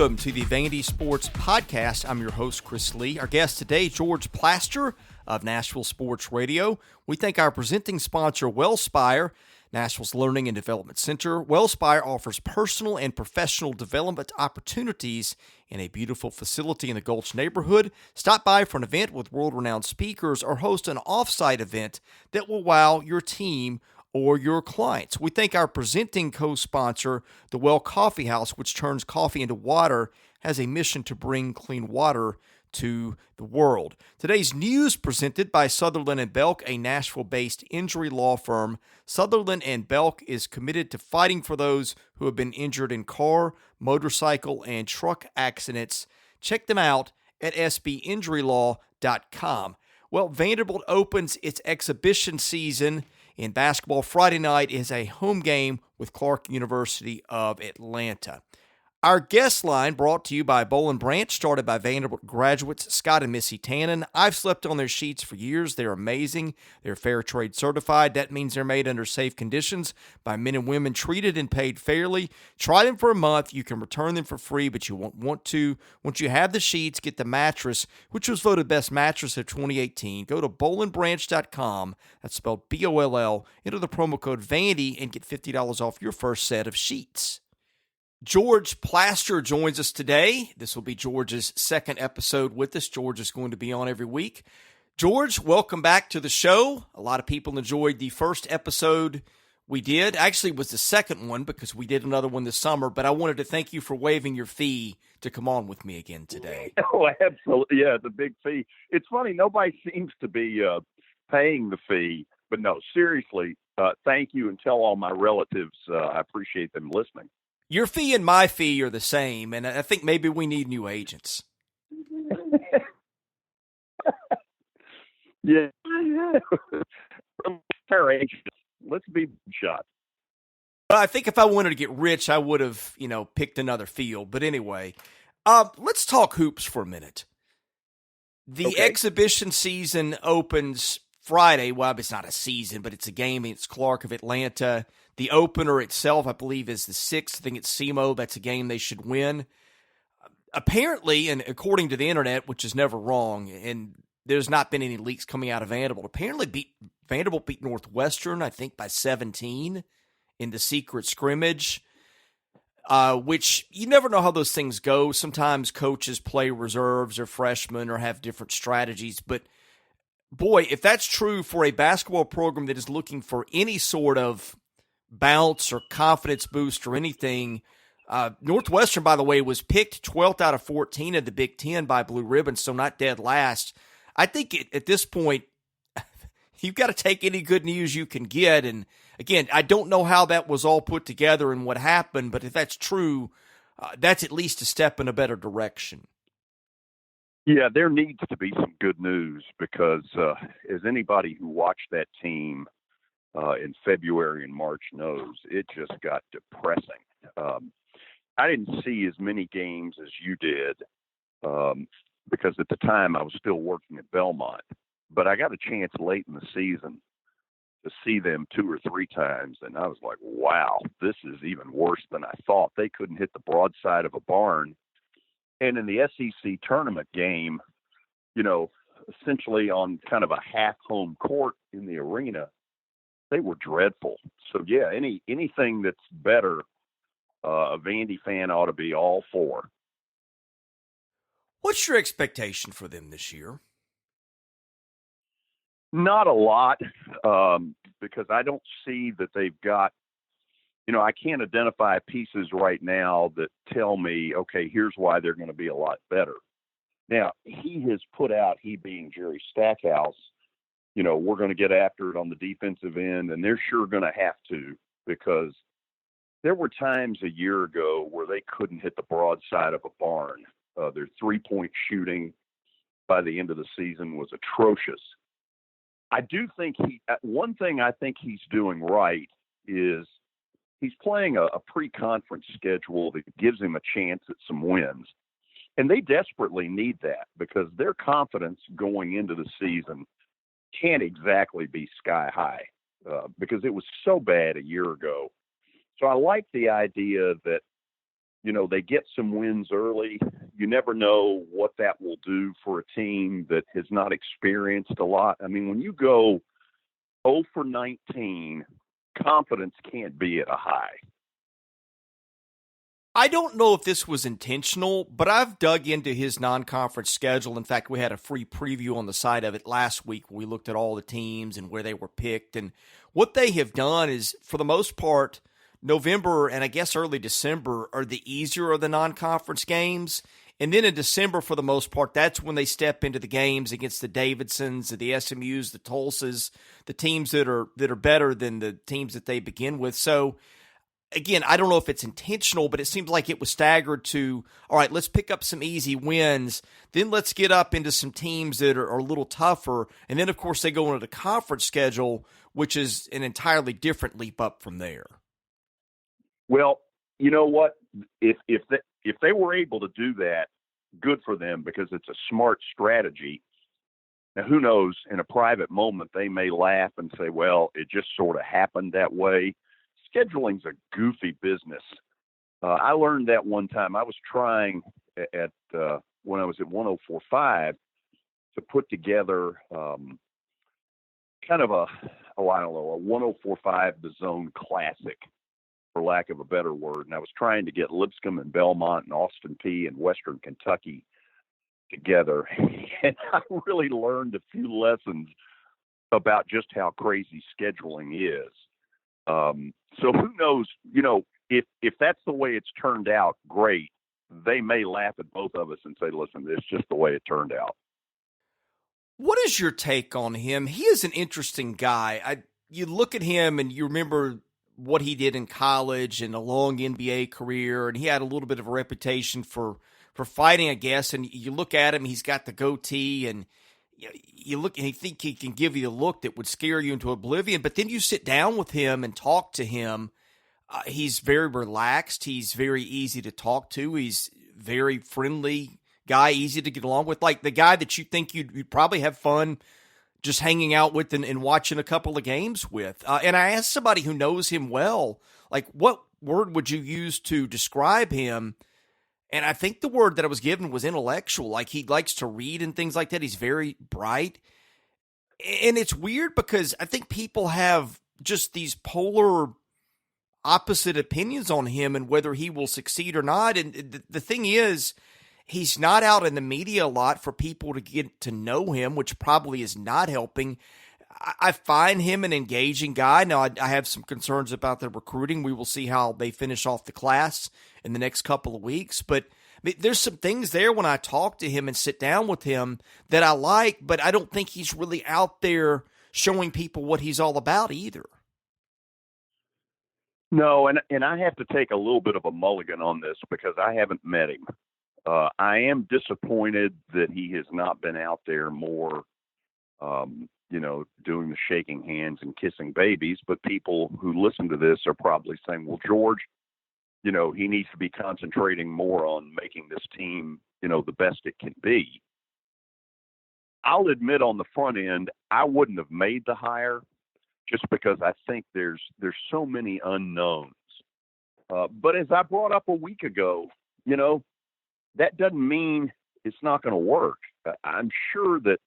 Welcome to the Vandy Sports Podcast. I'm your host, Chris Lee. Our guest today, George Plaster of Nashville Sports Radio. We thank our presenting sponsor, WellSpire, Nashville's Learning and Development Center. WellSpire offers personal and professional development opportunities in a beautiful facility in the Gulch neighborhood. Stop by for an event with world-renowned speakers or host an off-site event that will wow your team or your clients. We thank our presenting co-sponsor, the Well Coffee House, which turns coffee into water, has a mission to bring clean water to the world. Today's news presented by Sutherland & Belk, a Nashville-based injury law firm. Sutherland & Belk is committed to fighting for those who have been injured in car, motorcycle, and truck accidents. Check them out at sbinjurylaw.com. Well, Vanderbilt opens its exhibition season in basketball. Friday night is a home game with Clark University of Atlanta. Our guest line brought to you by Boll & Branch, started by Vanderbilt graduates Scott and Missy Tannen. I've slept on their sheets for years. They're amazing. They're fair trade certified. That means they're made under safe conditions by men and women treated and paid fairly. Try them for a month. You can return them for free, but you won't want to. Once you have the sheets, get the mattress, which was voted best mattress of 2018. Go to bollandbranch.com. That's spelled B-O-L-L. Enter the promo code Vandy and get $50 off your first set of sheets. George Plaster joins us today. This will be George's second episode with us. George is going to be on every week. George, welcome back to the show. A lot of people enjoyed the first episode we did. Actually, it was the second one because we did another one this summer, but I wanted to thank you for waiving your fee to come on with me again today. Oh, absolutely. Yeah, the big fee. It's funny. Nobody seems to be paying the fee, but no, seriously, thank you and tell all my relatives I appreciate them listening. Your fee and my fee are the same, and I think maybe we need new agents. Yeah. Fair agents. Let's be shot. I think if I wanted to get rich, I would have, picked another field. But anyway, let's talk hoops for a minute. The exhibition season opens Friday. Well, it's not a season, but it's a game. It's Clark of Atlanta. The opener itself, I believe, is the 6th. I think it's SEMO. That's a game they should win. Apparently, and according to the internet, which is never wrong, and there's not been any leaks coming out of Vanderbilt, apparently Vanderbilt beat Northwestern, I think, by 17 in the secret scrimmage, which you never know how those things go. Sometimes coaches play reserves or freshmen or have different strategies. But, boy, if that's true for a basketball program that is looking for any sort of bounce or confidence boost or anything. Northwestern, by the way, was picked 12th out of 14 in the Big Ten by Blue Ribbon, so not dead last. I think at this point, you've got to take any good news you can get. And again, I don't know how that was all put together and what happened, but if that's true, that's at least a step in a better direction. Yeah, there needs to be some good news because as anybody who watched that team in February and March knows, it just got depressing. I didn't see as many games as you did because at the time I was still working at Belmont, but I got a chance late in the season to see them 2 or 3 times, and I was like, wow, this is even worse than I thought. They couldn't hit the broadside of a barn. And in the SEC tournament game, essentially on kind of a half home court in the arena, they were dreadful. So, yeah, anything that's better, a Vandy fan ought to be all for. What's your expectation for them this year? Not a lot, because I don't see that they've got, I can't identify pieces right now that tell me, okay, here's why they're going to be a lot better. Now, he has put out, he being Jerry Stackhouse, we're going to get after it on the defensive end, and they're sure going to have to, because there were times a year ago where they couldn't hit the broadside of a barn. Their three-point shooting by the end of the season was atrocious. I do think one thing I think he's doing right is he's playing a pre-conference schedule that gives him a chance at some wins. And they desperately need that because their confidence going into the season can't exactly be sky high because it was so bad a year ago. So I like the idea that They get some wins early. You never know what that will do for a team that has not experienced a lot. I mean, when you go 0 for 19, confidence can't be at a high. I don't know if this was intentional, but I've dug into his non-conference schedule. In fact, we had a free preview on the side of it last week where we looked at all the teams and where they were picked. And what they have done is, for the most part, November and I guess early December are the easier of the non-conference games. And then in December, for the most part, that's when they step into the games against the Davidsons, the SMUs, the Tulsas, the teams that are better than the teams that they begin with. So, again, I don't know if it's intentional, but it seems like it was staggered to, all right, let's pick up some easy wins. Then let's get up into some teams that are a little tougher. And then, of course, they go into the conference schedule, which is an entirely different leap up from there. Well, you know what? If they were able to do that, good for them, because it's a smart strategy. Now, who knows? In a private moment, they may laugh and say, well, it just sort of happened that way. Scheduling's a goofy business. I learned that one time. I was trying at when I was at 104.5 to put together kind of a 104.5 The Zone Classic, for lack of a better word. And I was trying to get Lipscomb and Belmont and Austin Peay and Western Kentucky together. And I really learned a few lessons about just how crazy scheduling is. So who knows, if that's the way it's turned out, great. They may laugh at both of us and say, listen, it's just the way it turned out. What is your take on him? He is an interesting guy. You look at him and you remember what he did in college and a long NBA career, and he had a little bit of a reputation for fighting, I guess. And you look at him, he's got the goatee, and you look and you think he can give you a look that would scare you into oblivion. But then you sit down with him and talk to him. He's very relaxed. He's very easy to talk to. He's very friendly guy, easy to get along with, like the guy that you think you'd probably have fun just hanging out with and watching a couple of games with. And I asked somebody who knows him well, like, what word would you use to describe him? And I think the word that I was given was intellectual. Like, he likes to read and things like that. He's very bright. And it's weird because I think people have just these polar opposite opinions on him and whether he will succeed or not. And the thing is, he's not out in the media a lot for people to get to know him, which probably is not helping. I find him an engaging guy. Now, I have some concerns about the recruiting. We will see how they finish off the class in the next couple of weeks. But there's some things there when I talk to him and sit down with him that I like, but I don't think he's really out there showing people what he's all about either. No, and I have to take a little bit of a mulligan on this because I haven't met him. I am disappointed that he has not been out there more, doing the shaking hands and kissing babies. But people who listen to this are probably saying, well, George, he needs to be concentrating more on making this team, the best it can be. I'll admit on the front end, I wouldn't have made the hire just because I think there's so many unknowns. But as I brought up a week ago, that doesn't mean it's not going to work. I'm sure that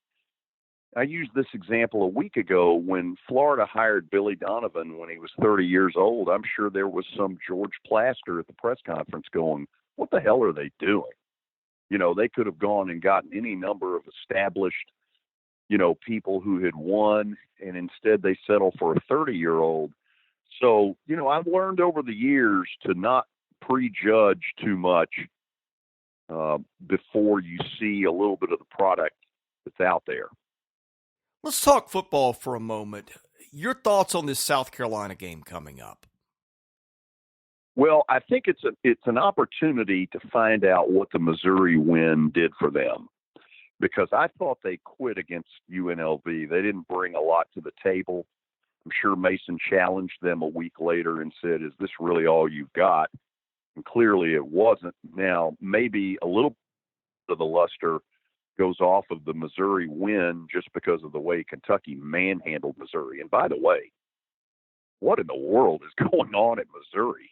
I used this example a week ago when Florida hired Billy Donovan when he was 30 years old. I'm sure there was some George Plaster at the press conference going, what the hell are they doing? They could have gone and gotten any number of established, people who had won, and instead they settle for a 30-year-old. So, I've learned over the years to not prejudge too much before you see a little bit of the product that's out there. Let's talk football for a moment. Your thoughts on this South Carolina game coming up? Well, I think it's an opportunity to find out what the Missouri win did for them, because I thought they quit against UNLV. They didn't bring a lot to the table. I'm sure Mason challenged them a week later and said, is this really all you've got? And clearly it wasn't. Now, maybe a little bit of the luster goes off of the Missouri win just because of the way Kentucky manhandled Missouri. And by the way, what in the world is going on at Missouri?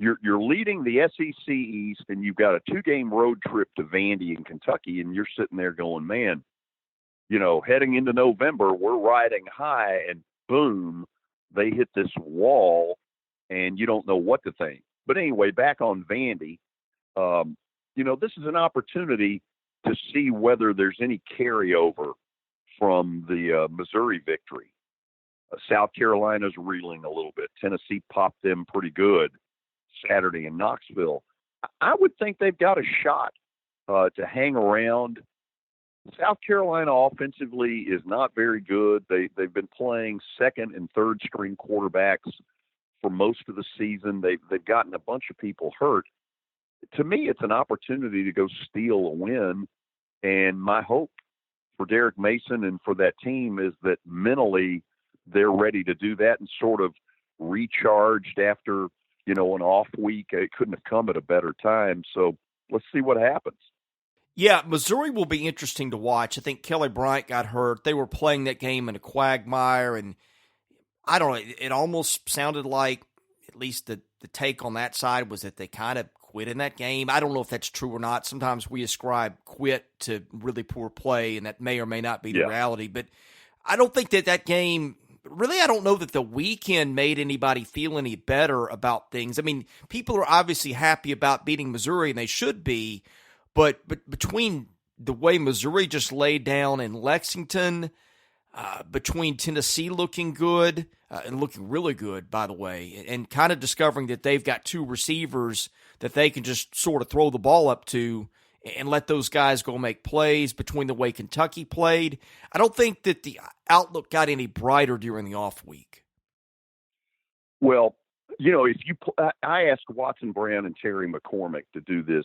you're leading the SEC East, and you've got a 2-game road trip to Vandy in Kentucky, and you're sitting there going, man, heading into November, we're riding high, and boom, they hit this wall, and you don't know what to think. But anyway, back on Vandy, this is an opportunity to see whether there's any carryover from the Missouri victory. South Carolina's reeling a little bit. Tennessee popped them pretty good Saturday in Knoxville. I would think they've got a shot to hang around. South Carolina offensively is not very good. They've been playing second and third string quarterbacks for most of the season. They've gotten a bunch of people hurt. To me, it's an opportunity to go steal a win. And my hope for Derek Mason and for that team is that mentally they're ready to do that and sort of recharged after, an off week. It couldn't have come at a better time. So let's see what happens. Yeah, Missouri will be interesting to watch. I think Kelly Bryant got hurt. They were playing that game in a quagmire, and I don't know, it almost sounded like, at least the take on that side was that they kind of quit in that game. I don't know if that's true or not. Sometimes we ascribe quit to really poor play, and that may or may not be the reality. But I don't think that game, really, I don't know that the weekend made anybody feel any better about things. I mean, people are obviously happy about beating Missouri, and they should be, but between the way Missouri just laid down in Lexington, between Tennessee looking good and looking really good, by the way, and kind of discovering that they've got 2 receivers that they can just sort of throw the ball up to and let those guys go make plays, between the way Kentucky played, I don't think that the outlook got any brighter during the off week. Well, if I asked Watson Brown and Terry McCormick to do this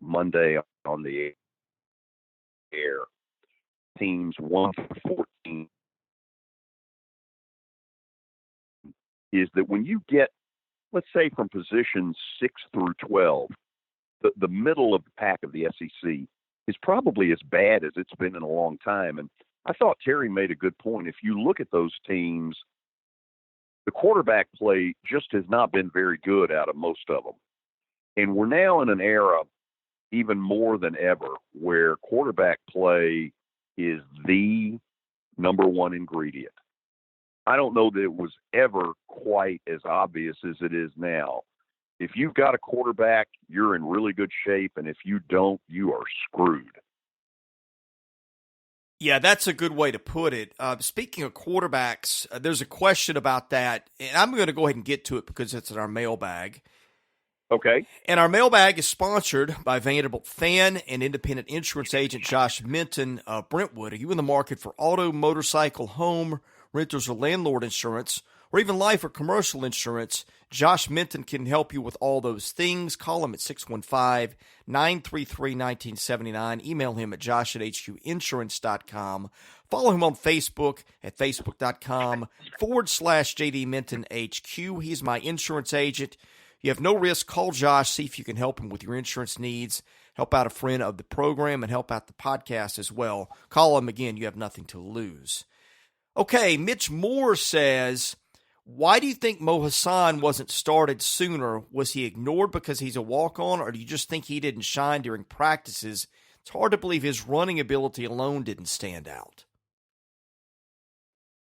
Monday on the air. Teams 1 through 14 is that when you get, let's say, from positions 6 through 12, the middle of the pack of the SEC is probably as bad as it's been in a long time. And I thought Terry made a good point. If you look at those teams, the quarterback play just has not been very good out of most of them. And we're now in an era, even more than ever, where quarterback play is the number one ingredient. I don't know that it was ever quite as obvious as it is now. If you've got a quarterback, you're in really good shape, and if you don't, you are screwed. Yeah, that's a good way to put it. Speaking of quarterbacks, there's a question about that, and I'm going to go ahead and get to it because it's in our mailbag. Okay. And our mailbag is sponsored by Vanderbilt fan and independent insurance agent Josh Minton of Brentwood. Are you in the market for auto, motorcycle, home, renters, or landlord insurance, or even life or commercial insurance? Josh Minton can help you with all those things. Call him at 615-933-1979. Email him at josh@hqinsurance.com. Follow him on Facebook at facebook.com/JD Minton HQ. He's my insurance agent. You have no risk. Call Josh. See if you can help him with your insurance needs. Help out a friend of the program and help out the podcast as well. Call him again. You have nothing to lose. Okay, Mitch Moore says, why do you think Mo Hasan wasn't started sooner? Was he ignored because he's a walk-on, or do you just think he didn't shine during practices? It's hard to believe his running ability alone didn't stand out.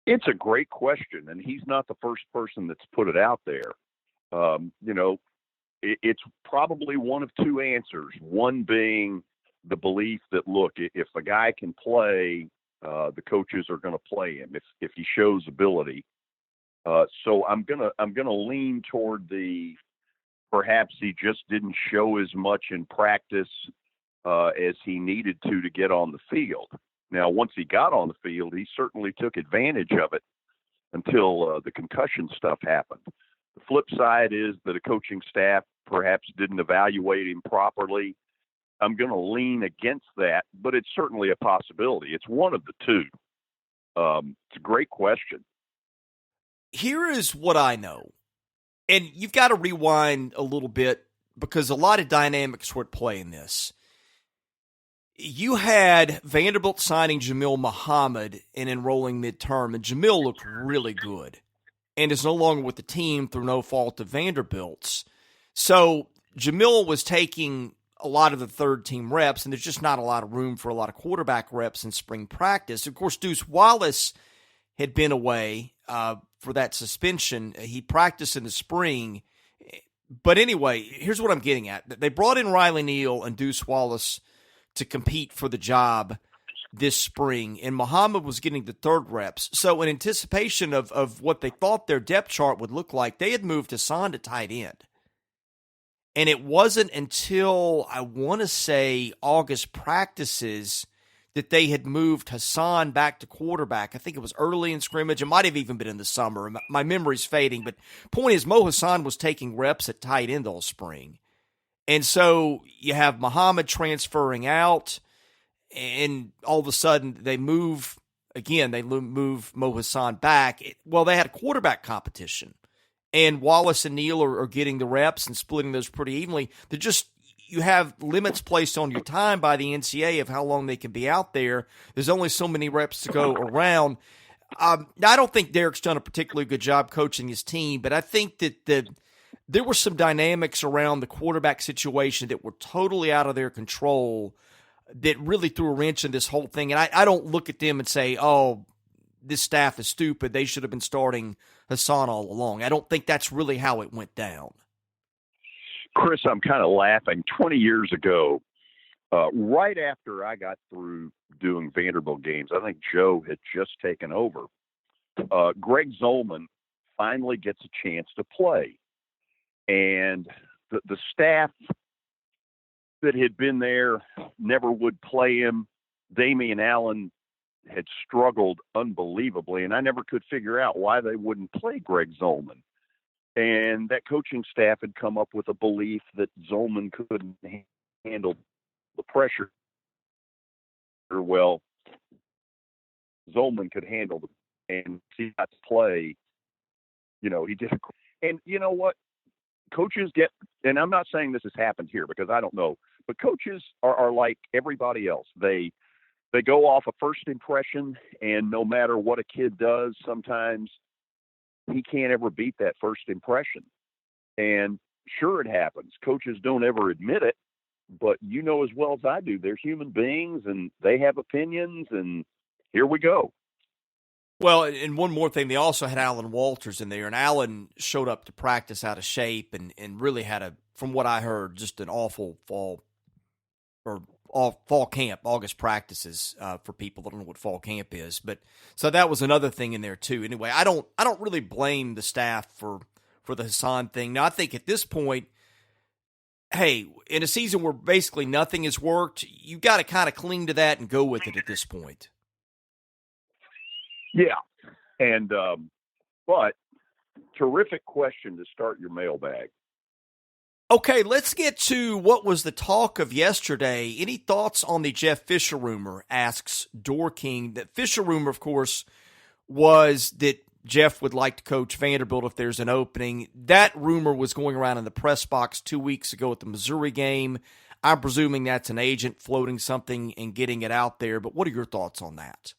It's a great question, and he's not the first person that's put it out there. It's probably one of two answers. One being the belief that, look, if a guy can play, the coaches are going to play him if he shows ability. So I'm gonna lean toward the perhaps he just didn't show as much in practice as he needed to get on the field. Now, once he got on the field, he certainly took advantage of it until the concussion stuff happened. The flip side is that a coaching staff perhaps didn't evaluate him properly. I'm going to lean against that, but it's certainly a possibility. It's one of the two. It's a great question. Here is what I know, and you've got to rewind a little bit because a lot of dynamics were at play in this. You had Vanderbilt signing Jamil Muhammad and enrolling midterm, and Jamil looked really good. and is no longer with the team through no fault of Vanderbilt's. So Jamil was taking a lot of the third-team reps, and there's just not a lot of room for a lot of quarterback reps in spring practice. Of course, Deuce Wallace had been away for that suspension. He practiced in the spring. But anyway, here's what I'm getting at. They brought in Riley Neal and Deuce Wallace to compete for the job this spring, and Muhammad was getting the third reps. So in anticipation of what they thought their depth chart would look like, they had moved Hasan to tight end. And it wasn't until, I want to say, August practices that they had moved Hasan back to quarterback. I think it was early in scrimmage. It might have even been in the summer. My memory's fading. But point is, Mo Hasan was taking reps at tight end all spring. And so you have Muhammad transferring out, and all of a sudden they move Mo Hasan back. Well, they had a quarterback competition. And Wallace and Neal are getting the reps and splitting those pretty evenly. You have limits placed on your time by the NCAA of how long they can be out there. There's only so many reps to go around. I don't think Derek's done a particularly good job coaching his team, but I think that there were some dynamics around the quarterback situation that were totally out of their control that really threw a wrench in this whole thing. And I don't look at them and say, oh, this staff is stupid. They should have been starting Hasan all along. I don't think that's really how it went down. Chris, I'm kind of laughing. 20 years ago, right after I got through doing Vanderbilt games, I think Joe had just taken over. Greg Zollman finally gets a chance to play. And the staff that had been there never would play him. Damian Allen had struggled unbelievably, and I never could figure out why they wouldn't play Greg Zollman. And that coaching staff had come up with a belief that Zollman couldn't handle the pressure. Well, Zollman could handle it, and he got to play. He did. And you know what? Coaches get, and I'm not saying this has happened here because I don't know, but coaches are like everybody else. They go off a first impression, and no matter what a kid does, sometimes he can't ever beat that first impression. And sure, it happens. Coaches don't ever admit it, but you know as well as I do, they're human beings and they have opinions, and here we go. Well, and one more thing, they also had Alan Walters in there, and Alan showed up to practice out of shape and really had from what I heard, just an awful fall camp, August practices for people that don't know what fall camp is. But so that was another thing in there too. Anyway, I don't really blame the staff for the Hasan thing. Now, I think at this point, hey, in a season where basically nothing has worked, you got to kind of cling to that and go with it at this point. Yeah. And, but terrific question to start your mailbag. Okay, let's get to what was the talk of yesterday. Any thoughts on the Jeff Fisher rumor, asks Dorking. That Fisher rumor, of course, was that Jeff would like to coach Vanderbilt if there's an opening. That rumor was going around in the press box 2 weeks ago at the Missouri game. I'm presuming that's an agent floating something and getting it out there, but what are your thoughts on that?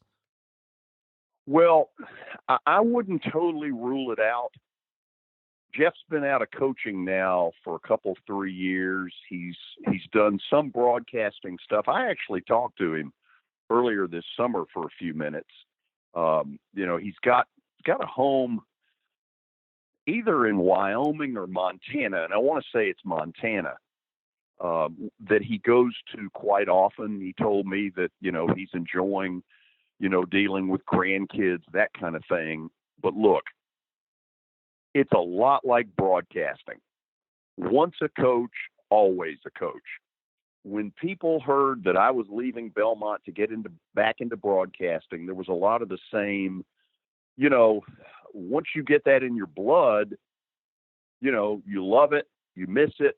Well, I wouldn't totally rule it out. Jeff's been out of coaching now for a couple, 3 years. He's done some broadcasting stuff. I actually talked to him earlier this summer for a few minutes. He's got a home either in Wyoming or Montana, and I want to say it's Montana, that he goes to quite often. He told me that, he's enjoying, dealing with grandkids, that kind of thing. But look, it's a lot like broadcasting. Once a coach, always a coach. When people heard that I was leaving Belmont to get back into broadcasting, there was a lot of the same, once you get that in your blood, you love it, you miss it.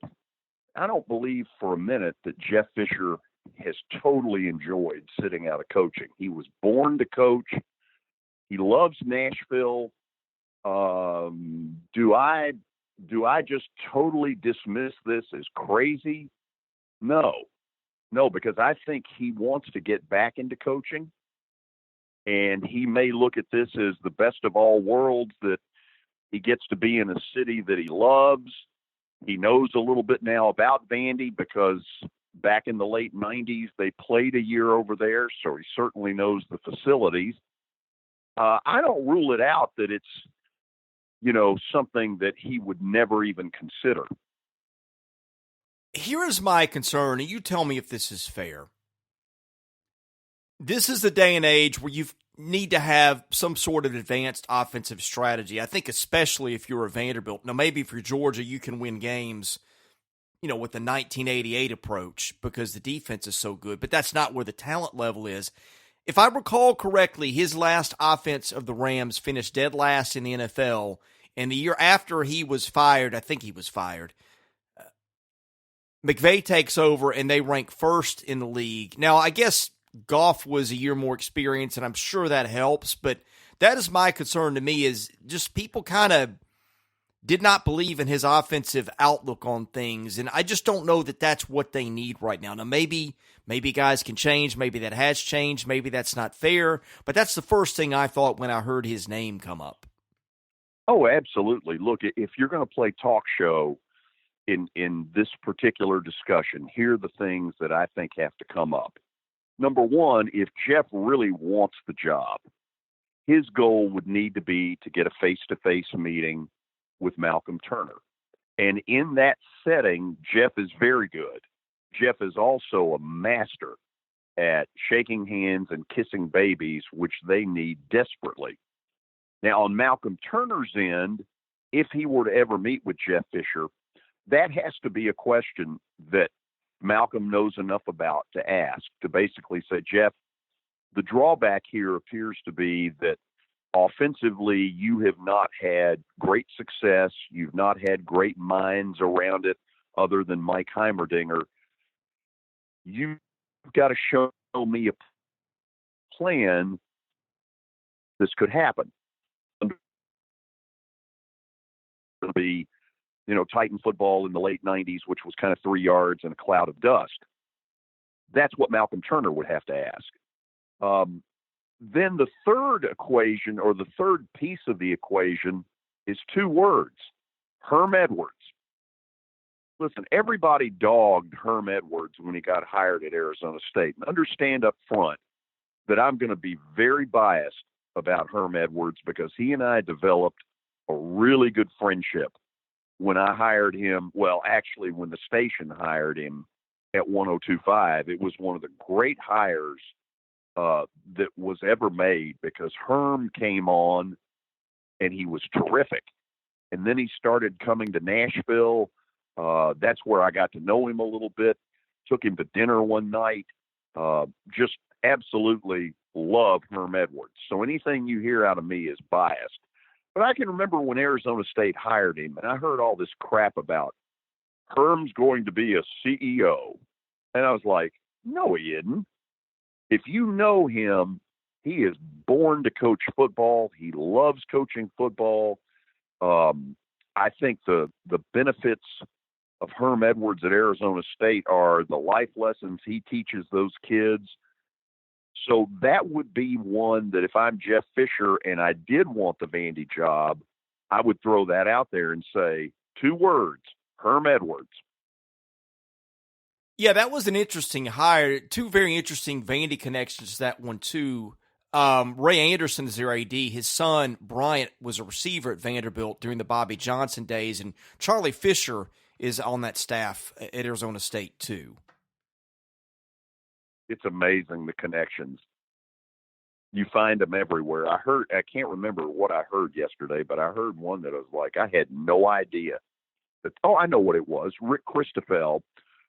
I don't believe for a minute that Jeff Fisher has totally enjoyed sitting out of coaching. He was born to coach. He loves Nashville. Do I just totally dismiss this as crazy? No, because I think he wants to get back into coaching, and he may look at this as the best of all worlds, that He gets to be in a city that he loves. He knows a little bit now about Vandy because back in the late 90s, they played a year over there, so he certainly knows the facilities. I don't rule it out that it's, something that he would never even consider. Here is my concern, and you tell me if this is fair. This is the day and age where you need to have some sort of advanced offensive strategy. I think especially if you're a Vanderbilt. Now, maybe if you're Georgia, you can win games, with the 1988 approach because the defense is so good, but that's not where the talent level is. If I recall correctly, his last offense of the Rams finished dead last in the NFL, and the year after he was fired, I think he was fired, McVay takes over, and they rank first in the league. Now, I guess Goff was a year more experienced, and I'm sure that helps, but that is my concern to me is just people kind of did not believe in his offensive outlook on things, and I just don't know that that's what they need right now. Now, maybe guys can change. Maybe that has changed. Maybe that's not fair, but that's the first thing I thought when I heard his name come up. Oh, absolutely. Look, if you're going to play talk show in this particular discussion, here are the things that I think have to come up. Number one, if Jeff really wants the job, his goal would need to be to get a face-to-face meeting with Malcolm Turner. And in that setting, Jeff is very good. Jeff is also a master at shaking hands and kissing babies, which they need desperately. Now, on Malcolm Turner's end, if he were to ever meet with Jeff Fisher, that has to be a question that Malcolm knows enough about to ask, to basically say, Jeff, the drawback here appears to be that offensively, you have not had great success. You've not had great minds around it other than Mike Heimerdinger. You've got to show me a plan this could happen. It'll be, Titan football in the late 90s, which was kind of 3 yards and a cloud of dust. That's what Malcolm Turner would have to ask. Then the third equation, or the third piece of the equation, is 2 words: Herm Edwards. Listen, everybody dogged Herm Edwards when he got hired at Arizona State. And understand up front that I'm going to be very biased about Herm Edwards because he and I developed a really good friendship when I hired him. Well, actually, when the station hired him at 102.5, it was one of the great hires that was ever made because Herm came on and he was terrific. And then he started coming to Nashville. That's where I got to know him a little bit. Took him to dinner one night. Just absolutely love Herm Edwards. So anything you hear out of me is biased. But I can remember when Arizona State hired him, and I heard all this crap about Herm's going to be a CEO. And I was like, no, he isn't. If you know him, he is born to coach football. He loves coaching football. I think the benefits of Herm Edwards at Arizona State are the life lessons he teaches those kids. So that would be one that if I'm Jeff Fisher and I did want the Vandy job, I would throw that out there and say 2 words: Herm Edwards. Yeah, that was an interesting hire. 2 very interesting Vandy connections, that one too. Ray Anderson is their AD. His son, Bryant, was a receiver at Vanderbilt during the Bobby Johnson days, and Charlie Fisher is on that staff at Arizona State too. It's amazing, the connections. You find them everywhere. I can't remember what I heard yesterday, but I heard one that I was like, I had no idea. I know what it was. Rick Christoffel,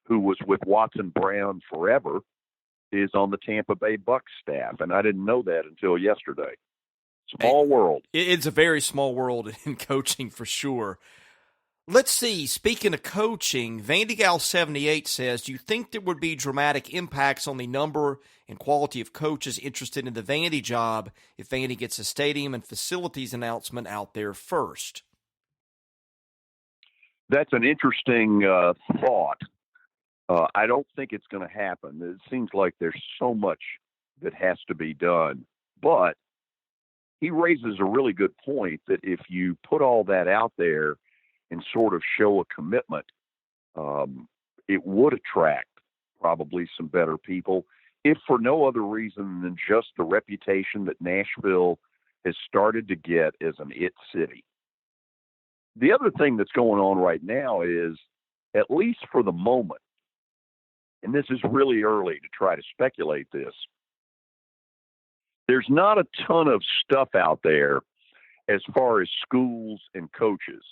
who was with Watson Brown forever, is on the Tampa Bay Bucs staff, and I didn't know that until yesterday. Small world. It's a very small world in coaching for sure. Let's see. Speaking of coaching, VandyGal78 says, do you think there would be dramatic impacts on the number and quality of coaches interested in the Vandy job if Vandy gets a stadium and facilities announcement out there first? That's an interesting thought. I don't think it's going to happen. It seems like there's so much that has to be done. But he raises a really good point that if you put all that out there and sort of show a commitment, it would attract probably some better people, if for no other reason than just the reputation that Nashville has started to get as an it city. The other thing that's going on right now is, at least for the moment, and this is really early to try to speculate this, there's not a ton of stuff out there as far as schools and coaches.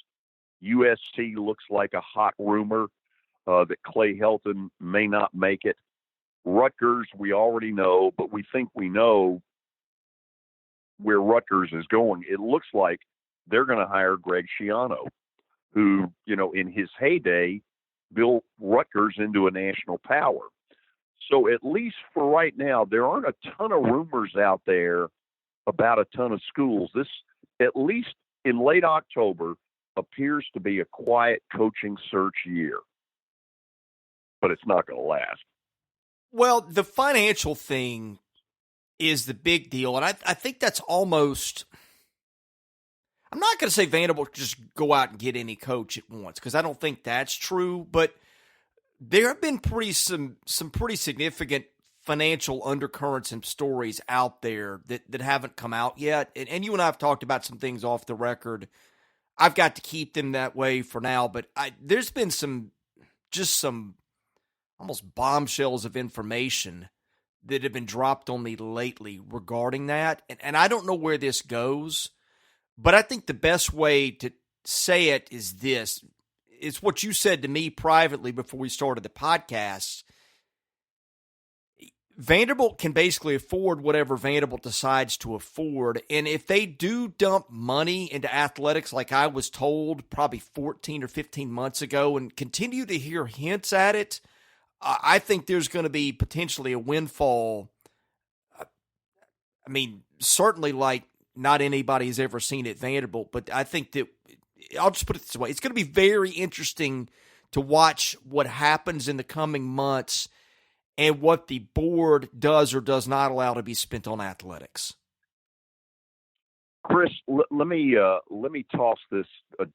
USC looks like a hot rumor that Clay Helton may not make it. Rutgers, we already know, but we think we know where Rutgers is going. It looks like they're going to hire Greg Schiano, who, in his heyday, built Rutgers into a national power. So at least for right now, there aren't a ton of rumors out there about a ton of schools. This, at least in late October, appears to be a quiet coaching search year. But it's not going to last. Well, the financial thing is the big deal, and I think that's almost – I'm not going to say Vanderbilt just go out and get any coach at once, because I don't think that's true, but there have been some pretty significant financial undercurrents and stories out there that haven't come out yet, and you and I have talked about some things off the record. I've got to keep them that way for now, but there's been some almost bombshells of information that have been dropped on me lately regarding that. And I don't know where this goes, but I think the best way to say it is this. It's what you said to me privately before we started the podcast. Vanderbilt can basically afford whatever Vanderbilt decides to afford. And if they do dump money into athletics, like I was told probably 14 or 15 months ago, and continue to hear hints at it, I think there's going to be potentially a windfall. I mean, certainly like not anybody has ever seen at Vanderbilt, but I think that, I'll just put it this way, it's going to be very interesting to watch what happens in the coming months and what the board does or does not allow to be spent on athletics. Chris, let me toss this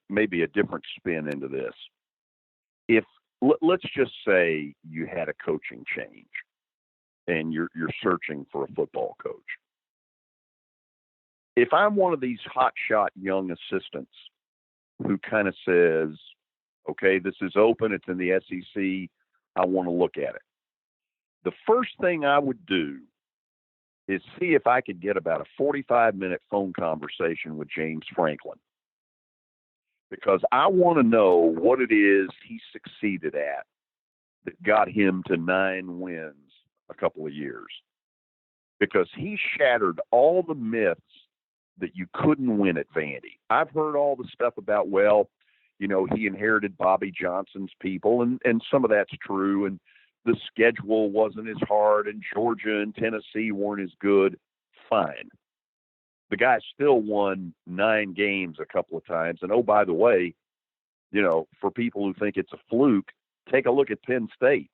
maybe a different spin into this. If let's just say you had a coaching change and you're searching for a football coach. If I'm one of these hotshot young assistants who kind of says, okay, this is open, it's in the SEC, I want to look at it. The first thing I would do is see if I could get about a 45-minute phone conversation with James Franklin, because I want to know what it is he succeeded at that got him to 9 wins a couple of years. Because he shattered all the myths that you couldn't win at Vandy. I've heard all the stuff about, he inherited Bobby Johnson's people, and some of that's true, and the schedule wasn't as hard, and Georgia and Tennessee weren't as good. Fine. The guy still won 9 games a couple of times. And, oh, by the way, for people who think it's a fluke, take a look at Penn State,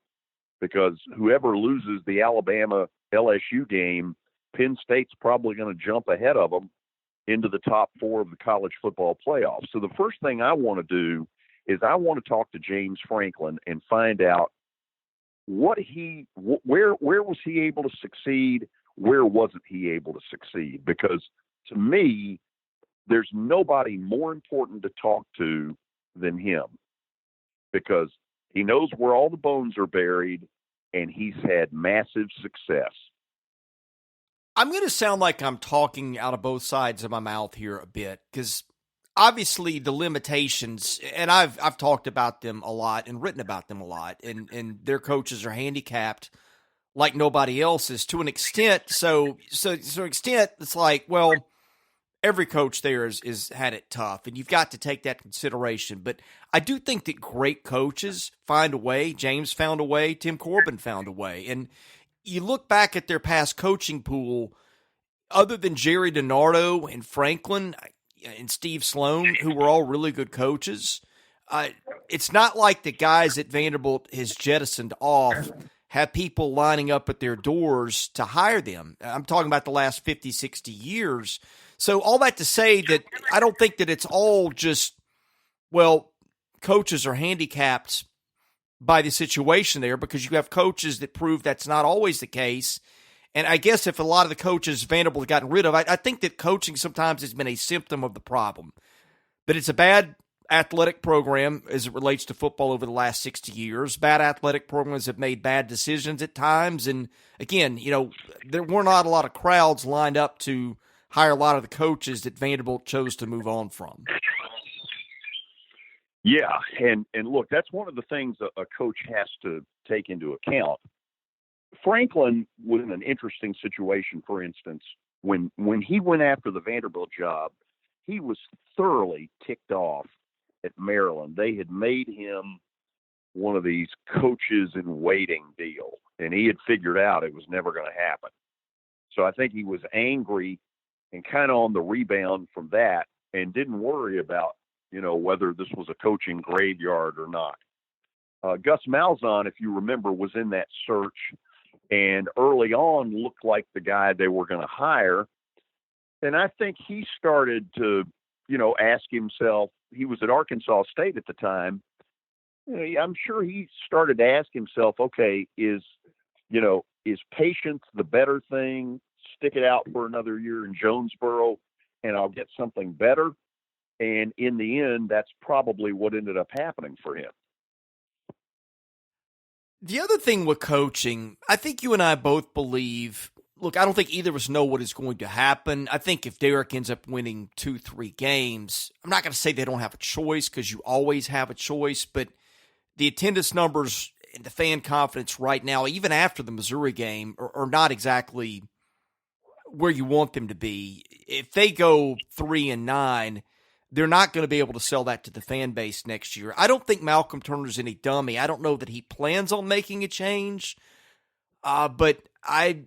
because whoever loses the Alabama LSU game, Penn State's probably going to jump ahead of them into the top 4 of the college football playoffs. So the first thing I want to do is I want to talk to James Franklin and find out where was he able to succeed? Where wasn't he able to succeed? Because to me, there's nobody more important to talk to than him, because he knows where all the bones are buried and he's had massive success. I'm going to sound like I'm talking out of both sides of my mouth here a bit, because obviously the limitations, and I've talked about them a lot and written about them a lot, and their coaches are handicapped like nobody else is to an extent. So extent, it's like, well, every coach there is had it tough, and you've got to take that consideration. But I do think that great coaches find a way. James found a way. Tim Corbin found a way. And you look back at their past coaching pool, other than Jerry DiNardo and Franklin and Steve Sloan, who were all really good coaches, it's not like the guys at Vanderbilt has jettisoned off have people lining up at their doors to hire them. I'm talking about the last 50, 60 years. So all that to say that I don't think that it's all just, well, coaches are handicapped by the situation there, because you have coaches that prove that's not always the case. And I guess if a lot of the coaches Vanderbilt have gotten rid of, I think that coaching sometimes has been a symptom of the problem. That it's a bad athletic program as it relates to football over the last 60 years. Bad athletic programs have made bad decisions at times. And again, there were not a lot of crowds lined up to hire a lot of the coaches that Vanderbilt chose to move on from. Yeah, and look, that's one of the things a coach has to take into account. Franklin was in an interesting situation, for instance, when he went after the Vanderbilt job, he was thoroughly ticked off at Maryland. They had made him one of these coaches in waiting deal, and he had figured out it was never going to happen. So I think he was angry and kind of on the rebound from that and didn't worry about whether this was a coaching graveyard or not. Gus Malzahn, if you remember, was in that search and early on looked like the guy they were going to hire. And I think he started to, ask himself, he was at Arkansas State at the time. I'm sure he started to ask himself, okay, is patience the better thing? Stick it out for another year in Jonesboro and I'll get something better. And in the end, that's probably what ended up happening for him. The other thing with coaching, I think you and I both believe, look, I don't think either of us know what is going to happen. I think if Derek ends up winning 2-3 games, I'm not going to say they don't have a choice, because you always have a choice, but the attendance numbers and the fan confidence right now, even after the Missouri game, are not exactly where you want them to be. If they go 3-9, they're not going to be able to sell that to the fan base next year. I don't think Malcolm Turner's any dummy. I don't know that he plans on making a change, but I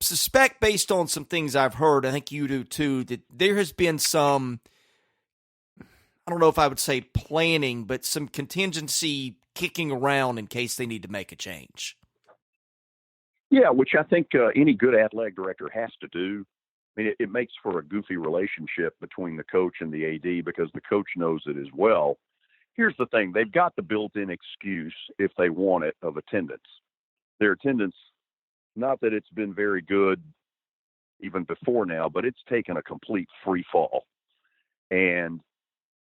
suspect, based on some things I've heard, I think you do too, that there has been some, I don't know if I would say planning, but some contingency kicking around in case they need to make a change. Yeah, which I think any good athletic director has to do. I mean, it makes for a goofy relationship between the coach and the AD, because the coach knows it as well. Here's the thing. They've got the built-in excuse, if they want it, of attendance. Their attendance, not that it's been very good even before now, but it's taken a complete free fall. And,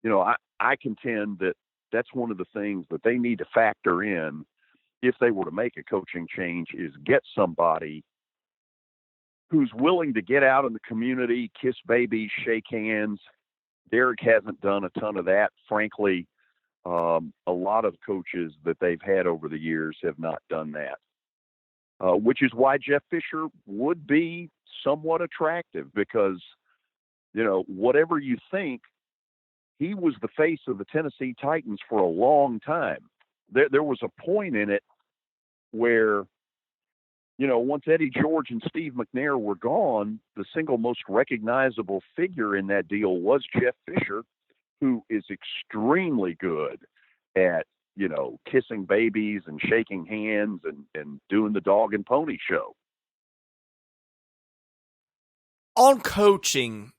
I contend that that's one of the things that they need to factor in if they were to make a coaching change, is get somebody who's willing to get out in the community, kiss babies, shake hands. Derek hasn't done a ton of that. Frankly, a lot of coaches that they've had over the years have not done that, which is why Jeff Fisher would be somewhat attractive, because, whatever you think, he was the face of the Tennessee Titans for a long time. There was a point in it where, once Eddie George and Steve McNair were gone, the single most recognizable figure in that deal was Jeff Fisher, who is extremely good at, kissing babies and shaking hands and doing the dog and pony show. On coaching,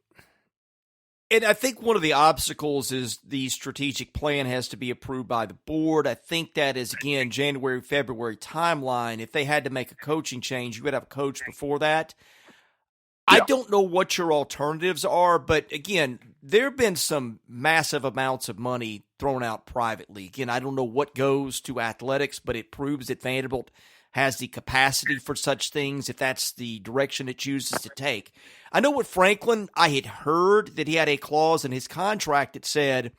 and I think one of the obstacles is the strategic plan has to be approved by the board. I think that is, again, January, February timeline. If they had to make a coaching change, you would have a coach before that. Yeah. I don't know what your alternatives are, but again, there have been some massive amounts of money thrown out privately. Again, I don't know what goes to athletics, but it proves that Vanderbilt has the capacity for such things if that's the direction it chooses to take. I know with Franklin, I had heard that he had a clause in his contract that said,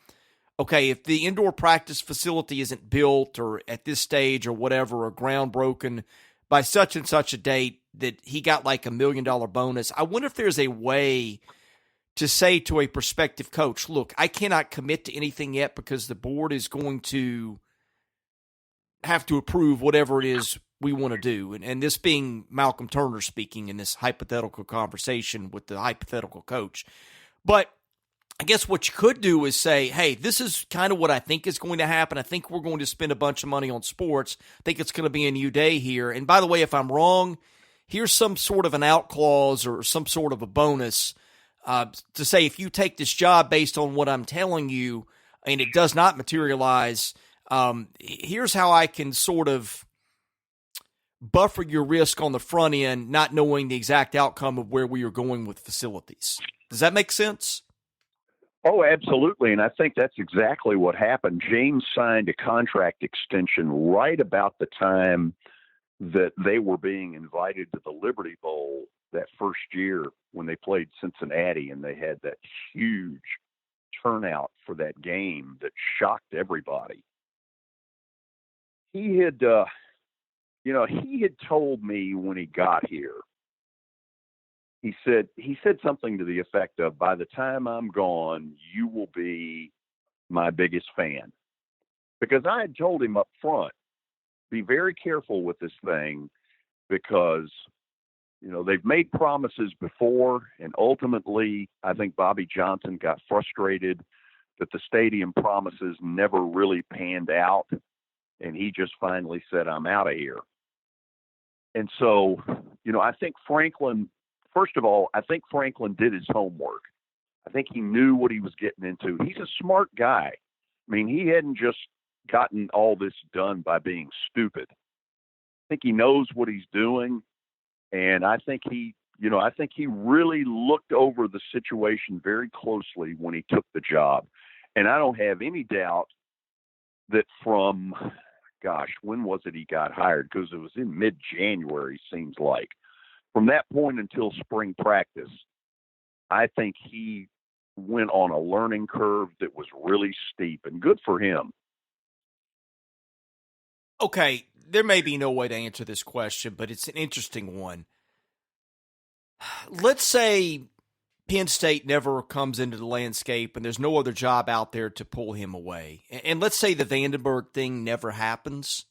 okay, if the indoor practice facility isn't built or at this stage or whatever, or ground broken by such and such a date, that he got like $1 million bonus. I wonder if there's a way to say to a prospective coach, look, I cannot commit to anything yet because the board is going to have to approve whatever it is we want to do. And this being Malcolm Turner speaking in this hypothetical conversation with the hypothetical coach. But I guess what you could do is say, hey, this is kind of what I think is going to happen. I think we're going to spend a bunch of money on sports. I think it's going to be a new day here. And by the way, if I'm wrong, here's some sort of an out clause or some sort of a bonus to say if you take this job based on what I'm telling you and it does not materialize, here's how I can sort of buffer your risk on the front end, not knowing the exact outcome of where we are going with facilities. Does that make sense? Oh, absolutely. And I think that's exactly what happened. James signed a contract extension right about the time that they were being invited to the Liberty Bowl that first year when they played Cincinnati, and they had that huge turnout for that game that shocked everybody. He had, he had told me when he got here, he said something to the effect of, by the time I'm gone, you will be my biggest fan. Because I had told him up front, be very careful with this thing, because, they've made promises before, and ultimately I think Bobby Johnson got frustrated that the stadium promises never really panned out, and he just finally said, I'm out of here. And so, I think Franklin, first of all, I think Franklin did his homework. I think he knew what he was getting into. He's a smart guy. I mean, he hadn't just gotten all this done by being stupid. I think he knows what he's doing. And I think he really looked over the situation very closely when he took the job. And I don't have any doubt that from, when was it he got hired? Because it was in mid-January, seems like. From that point until spring practice, I think he went on a learning curve that was really steep, and good for him. Okay, there may be no way to answer this question, but it's an interesting one. Let's say Penn State never comes into the landscape and there's no other job out there to pull him away. And let's say the Vanderbilt thing never happens.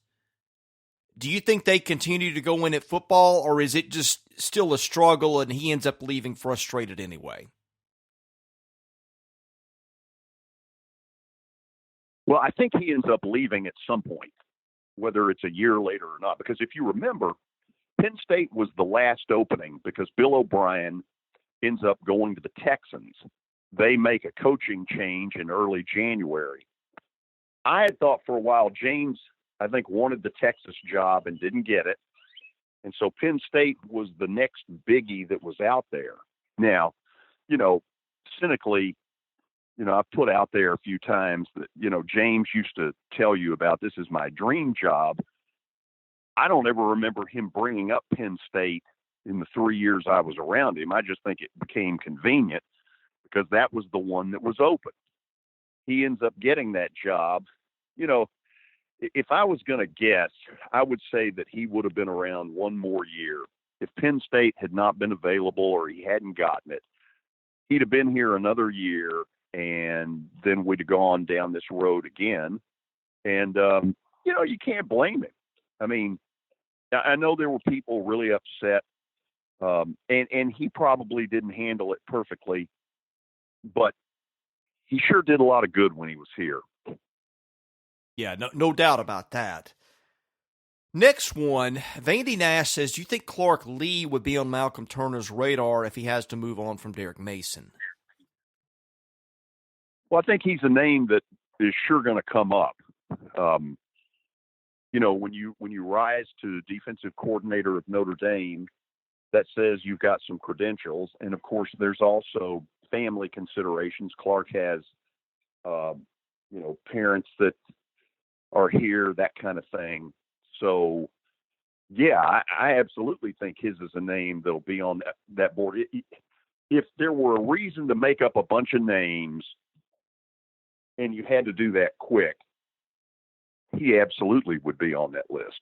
Do you think they continue to go in at football, or is it just still a struggle and he ends up leaving frustrated anyway? Well, I think he ends up leaving at some point, whether it's a year later or not. Because if you remember, Penn State was the last opening because Bill O'Brien ends up going to the Texans. They make a coaching change in early January. I had thought for a while James, I think, wanted the Texas job and didn't get it. And so Penn State was the next biggie that was out there. Now, cynically, I've put out there a few times that, James used to tell you about, this is my dream job. I don't ever remember him bringing up Penn State in the 3 years I was around him. I just think it became convenient because that was the one that was open. He ends up getting that job. If I was going to guess, I would say that he would have been around one more year. If Penn State had not been available or he hadn't gotten it, he'd have been here another year, and then we'd have gone down this road again. And, you can't blame him. I mean, I know there were people really upset, and he probably didn't handle it perfectly, but he sure did a lot of good when he was here. Yeah, no doubt about that. Next one, Vandy Nash says, do you think Clark Lee would be on Malcolm Turner's radar if he has to move on from Derek Mason? Well, I think he's a name that is sure going to come up. When you rise to defensive coordinator of Notre Dame, that says you've got some credentials. And of course, there's also family considerations. Clark has, parents that are here, that kind of thing. So, yeah, I absolutely think his is a name that'll be on that board. If there were a reason to make up a bunch of names and you had to do that quick, he absolutely would be on that list.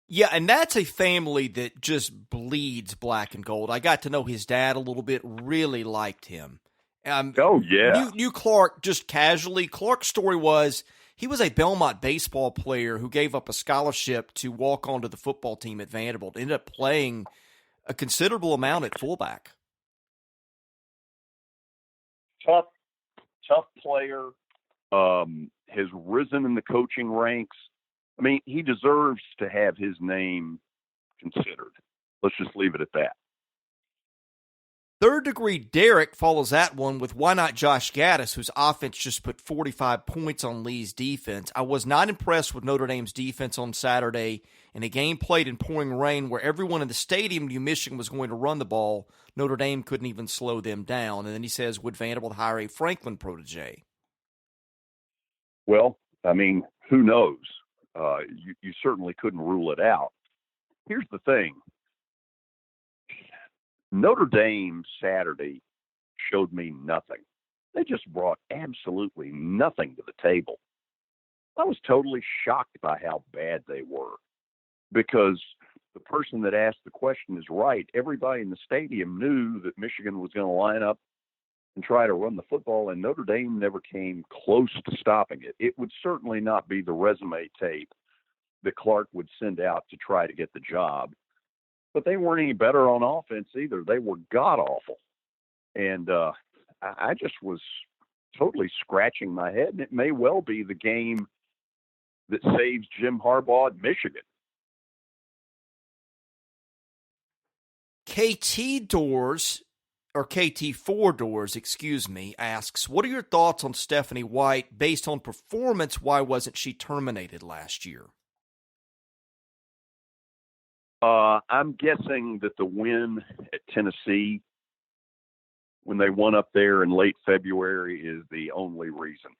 Yeah, and that's a family that just bleeds black and gold. I got to know his dad a little bit, really liked him. Oh, yeah. Knew Clark just casually. Clark's story was he was a Belmont baseball player who gave up a scholarship to walk onto the football team at Vanderbilt. Ended up playing a considerable amount at fullback. Tough player. Has risen in the coaching ranks. I mean, he deserves to have his name considered. Let's just leave it at that. Third Degree Derek follows that one with why not Josh Gaddis, whose offense just put 45 points on Lee's defense. I was not impressed with Notre Dame's defense on Saturday in a game played in pouring rain where everyone in the stadium knew Michigan was going to run the ball. Notre Dame couldn't even slow them down. And then he says, would Vanderbilt hire a Franklin protege? Well, I mean, who knows? You certainly couldn't rule it out. Here's the thing. Notre Dame Saturday showed me nothing. They just brought absolutely nothing to the table. I was totally shocked by how bad they were, because the person that asked the question is right. Everybody in the stadium knew that Michigan was going to line up and try to run the football, and Notre Dame never came close to stopping it. It would certainly not be the resume tape that Clark would send out to try to get the job. But they weren't any better on offense either. They were god-awful. And I just was totally scratching my head, and it may well be the game that saves Jim Harbaugh at Michigan. KT4 Doors, asks, what are your thoughts on Stephanie White? Based on performance, why wasn't she terminated last year? I'm guessing that the win at Tennessee, when they won up there in late February, is the only reason.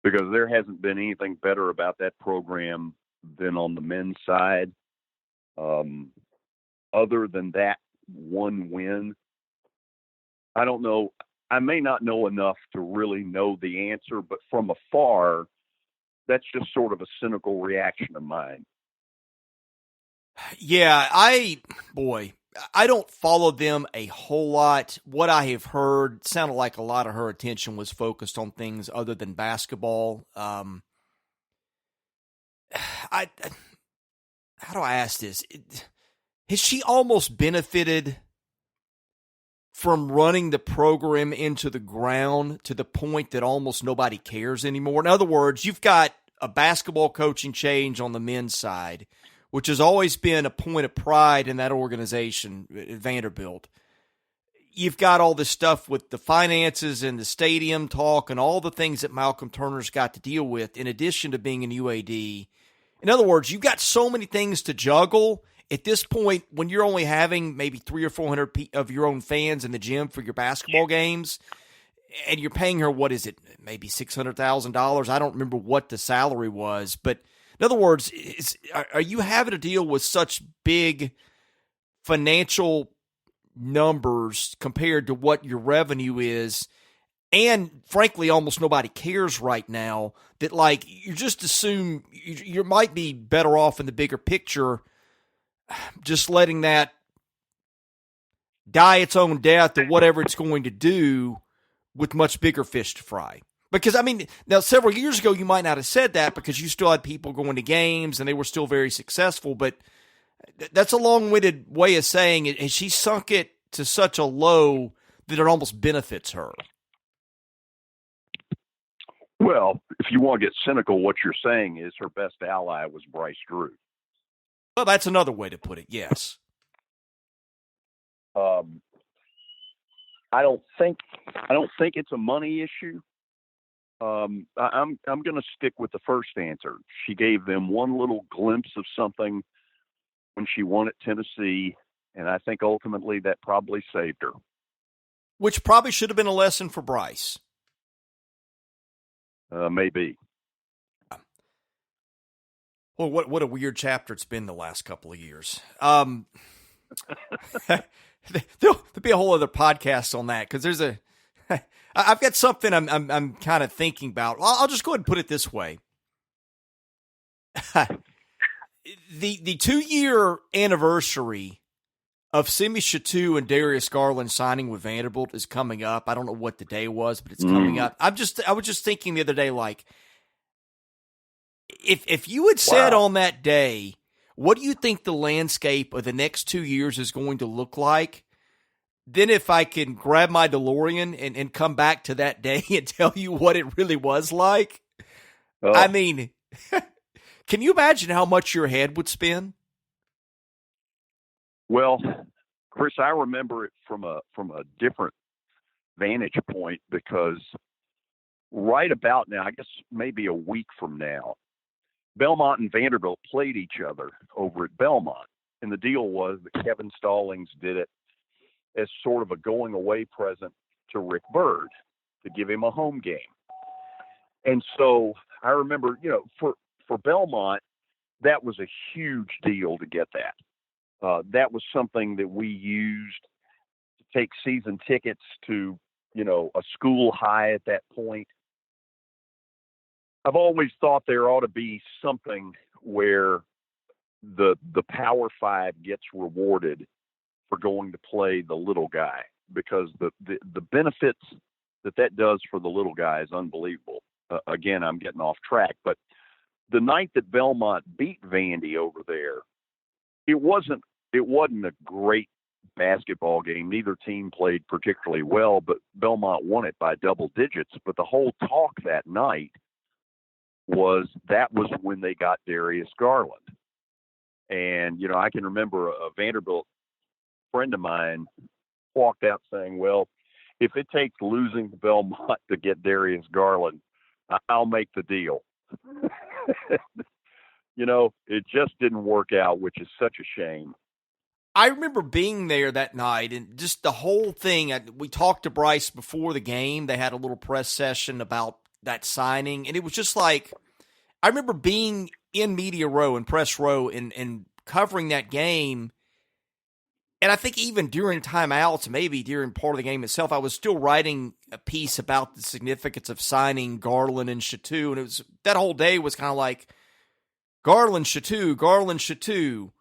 Because there hasn't been anything better about that program than on the men's side. Other than that one win, I don't know. I may not know enough to really know the answer, but from afar, that's just sort of a cynical reaction of mine. Yeah, I don't follow them a whole lot. What I have heard sounded like a lot of her attention was focused on things other than basketball. How do I ask this? Has she almost benefited from running the program into the ground to the point that almost nobody cares anymore? In other words, you've got a basketball coaching change on the men's side, which has always been a point of pride in that organization at Vanderbilt. You've got all this stuff with the finances and the stadium talk and all the things that Malcolm Turner's got to deal with, in addition to being an UAD. In other words, you've got so many things to juggle. At this point, when you're only having maybe 300 or 400 of your own fans in the gym for your basketball games, and you're paying her, what is it, maybe $600,000? I don't remember what the salary was, but in other words, are you having to deal with such big financial numbers compared to what your revenue is? And frankly, almost nobody cares right now, that like you just assume you might be better off in the bigger picture, just letting that die its own death or whatever it's going to do with much bigger fish to fry. Because, I mean, now several years ago, you might not have said that because you still had people going to games and they were still very successful. But that's a long-winded way of saying it. And she sunk it to such a low that it almost benefits her. Well, if you want to get cynical, what you're saying is her best ally was Bryce Drew. Well, that's another way to put it, yes. I don't think it's a money issue. I'm going to stick with the first answer. She gave them one little glimpse of something when she won at Tennessee, and I think ultimately that probably saved her. Which probably should have been a lesson for Bryce. Maybe. Well, what a weird chapter it's been the last couple of years. There'll be a whole other podcast on that, because I've got something I'm kind of thinking about. I'll just go ahead and put it this way. The 2-year anniversary of Simi Chateau and Darius Garland signing with Vanderbilt is coming up. I don't know what the day was, but it's coming up. I was just thinking the other day, like, if you had said on that day, what do you think the landscape of the next 2 years is going to look like? Then if I can grab my DeLorean and come back to that day and tell you what it really was like, I mean, can you imagine how much your head would spin? Well, Chris, I remember it from a different vantage point because right about now, I guess maybe a week from now, Belmont and Vanderbilt played each other over at Belmont. And the deal was that Kevin Stallings did it as sort of a going away present to Rick Byrd to give him a home game. And so I remember, for Belmont, that was a huge deal to get that. That was something that we used to take season tickets to, a school high at that point. I've always thought there ought to be something where the Power Five gets rewarded for going to play the little guy, because the benefits that does for the little guy is unbelievable. Again, I'm getting off track, but the night that Belmont beat Vandy over there, it wasn't a great basketball game. Neither team played particularly well, but Belmont won it by double digits. But the whole talk that night was when they got Darius Garland. And, I can remember a Vanderbilt friend of mine walked out saying, well, if it takes losing to Belmont to get Darius Garland, I'll make the deal. It just didn't work out, which is such a shame. I remember being there that night and just the whole thing. We talked to Bryce before the game. They had a little press session about that signing, and it was just like, I remember being in media row and press row and covering that game. And I think even during timeouts, maybe during part of the game itself, I was still writing a piece about the significance of signing Garland and Chateau. And it was, that whole day was kind of like, Garland, Chateau, Garland, Chateau.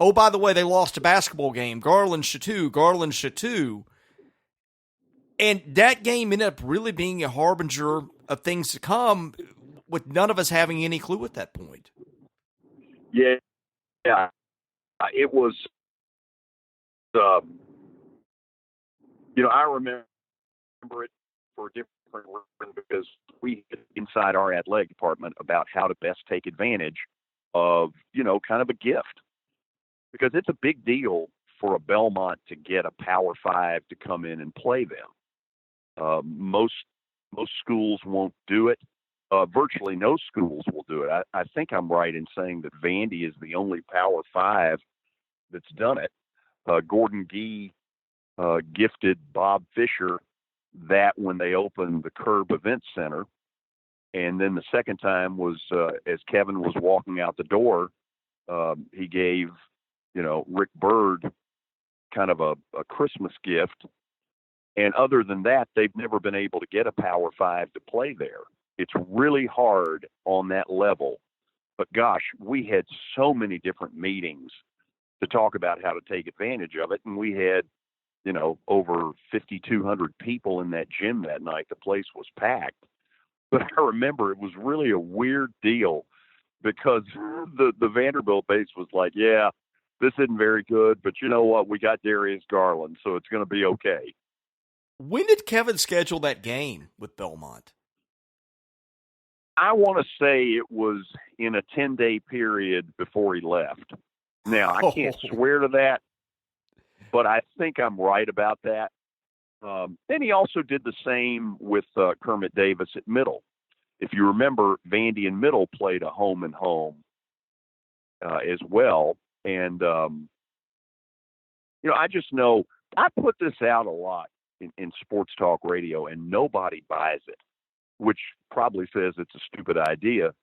Oh, by the way, they lost a basketball game. Garland, Chateau, Garland, Chateau. And that game ended up really being a harbinger of things to come, with none of us having any clue at that point. Yeah. It was, I remember it for a different reason, because we inside our athletic department about how to best take advantage of, kind of a gift. Because it's a big deal for a Belmont to get a Power Five to come in and play them. Most schools won't do it. Virtually no schools will do it. I think I'm right in saying that Vandy is the only Power Five that's done it. Gordon Gee gifted Bob Fisher that when they opened the Curb Event Center. And then the second time was as Kevin was walking out the door, he gave, Rick Byrd kind of a Christmas gift. And other than that, they've never been able to get a Power Five to play there. It's really hard on that level. But gosh, we had so many different meetings to talk about how to take advantage of it. And we had, over 5,200 people in that gym that night. The place was packed. But I remember it was really a weird deal, because the Vanderbilt base was like, yeah, this isn't very good, but you know what? We got Darius Garland, so it's going to be okay. When did Kevin schedule that game with Belmont? I want to say it was in a 10-day period before he left. Now, I can't swear to that, but I think I'm right about that. And he also did the same with Kermit Davis at Middle. If you remember, Vandy and Middle played a home and home as well. And, I just know I put this out a lot in sports talk radio, and nobody buys it, which probably says it's a stupid idea.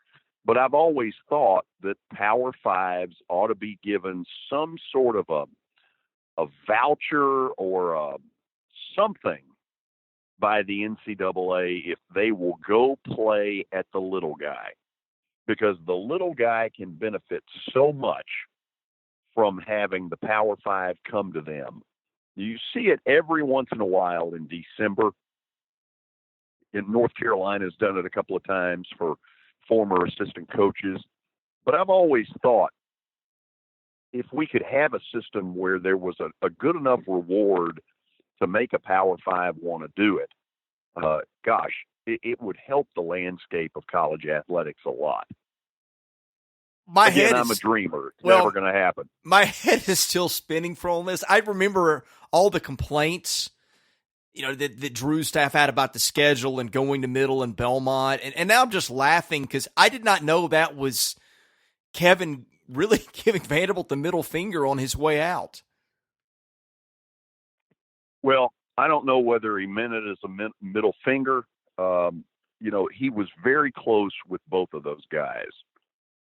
But I've always thought that Power Fives ought to be given some sort of a voucher or something by the NCAA if they will go play at the little guy, because the little guy can benefit so much from having the Power Five come to them. You see it every once in a while in December. In North Carolina has done it a couple of times for former assistant coaches. But I've always thought if we could have a system where there was a good enough reward to make a Power Five want to do it, it would help the landscape of college athletics a lot. My Again, head I'm a is dreamer. It's well, never going to happen. my head is still spinning from all this. I remember all the complaints, that Drew's staff had about the schedule and going to Middle and Belmont. And now I'm just laughing because I did not know that was Kevin really giving Vanderbilt the middle finger on his way out. Well, I don't know whether he meant it as a middle finger. He was very close with both of those guys.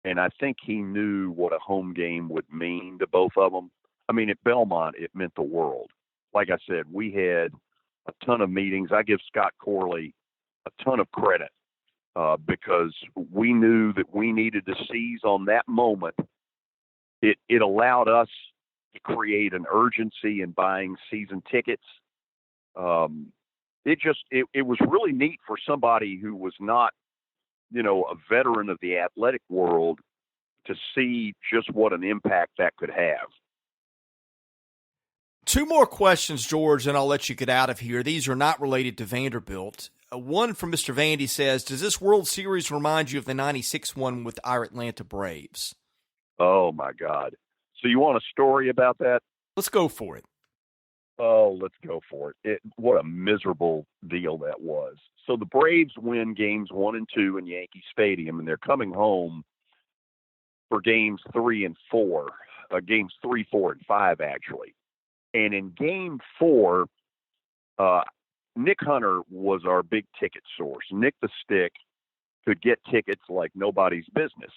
And I think he knew what a home game would mean to both of them. I mean, at Belmont, it meant the world. Like I said, we had a ton of meetings. I give Scott Corley a ton of credit because we knew that we needed to seize on that moment. It allowed us to create an urgency in buying season tickets. It was really neat for somebody who was not, a veteran of the athletic world to see just what an impact that could have. Two more questions, George, and I'll let you get out of here. These are not related to Vanderbilt. One from Mr. Vandy says, does this World Series remind you of the 96 one with our Atlanta Braves? Oh, my God. So you want a story about that? Let's go for it. Oh, let's go for it. What a miserable deal that was. So the Braves win games 1 and 2 in Yankee Stadium, and they're coming home for games 3 and 4, games 3, 4, and 5, actually. And in game 4, Nick Hunter was our big ticket source. Nick the Stick could get tickets like nobody's business.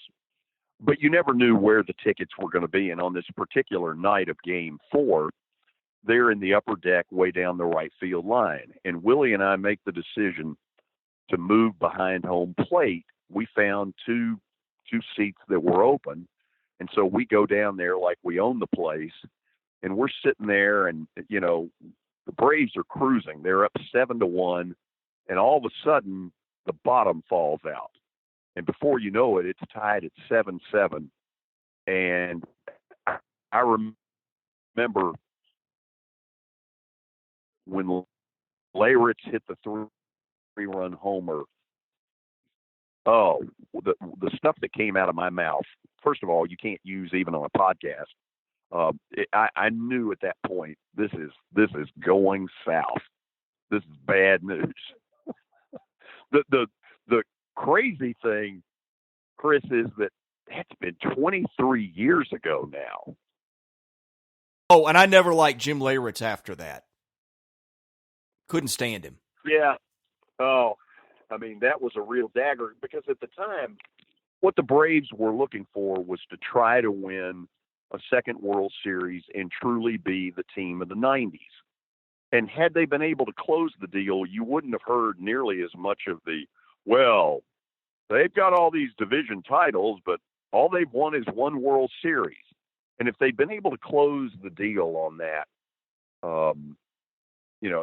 But you never knew where the tickets were going to be. And on this particular night of game 4, they're in the upper deck way down the right field line. And Willie and I make the decision to move behind home plate. We found two seats that were open. And so we go down there like we own the place. And we're sitting there and, the Braves are cruising. They're up 7-1. And all of a sudden, the bottom falls out. And before you know it, it's tied at 7-7. And I remember when Leyritz hit the 3-run homer. Oh, the stuff that came out of my mouth. First of all, you can't use even on a podcast. I knew at that point this is going south. This is bad news. The crazy thing, Chris, is that's been 23 years ago now. Oh, and I never liked Jim Leyritz after that. Couldn't stand him. Yeah. Oh, I mean, that was a real dagger because at the time, what the Braves were looking for was to try to win a second World Series and truly be the team of the 90s. And had they been able to close the deal, you wouldn't have heard nearly as much of well, they've got all these division titles, but all they've won is one World Series. And if they'd been able to close the deal on that,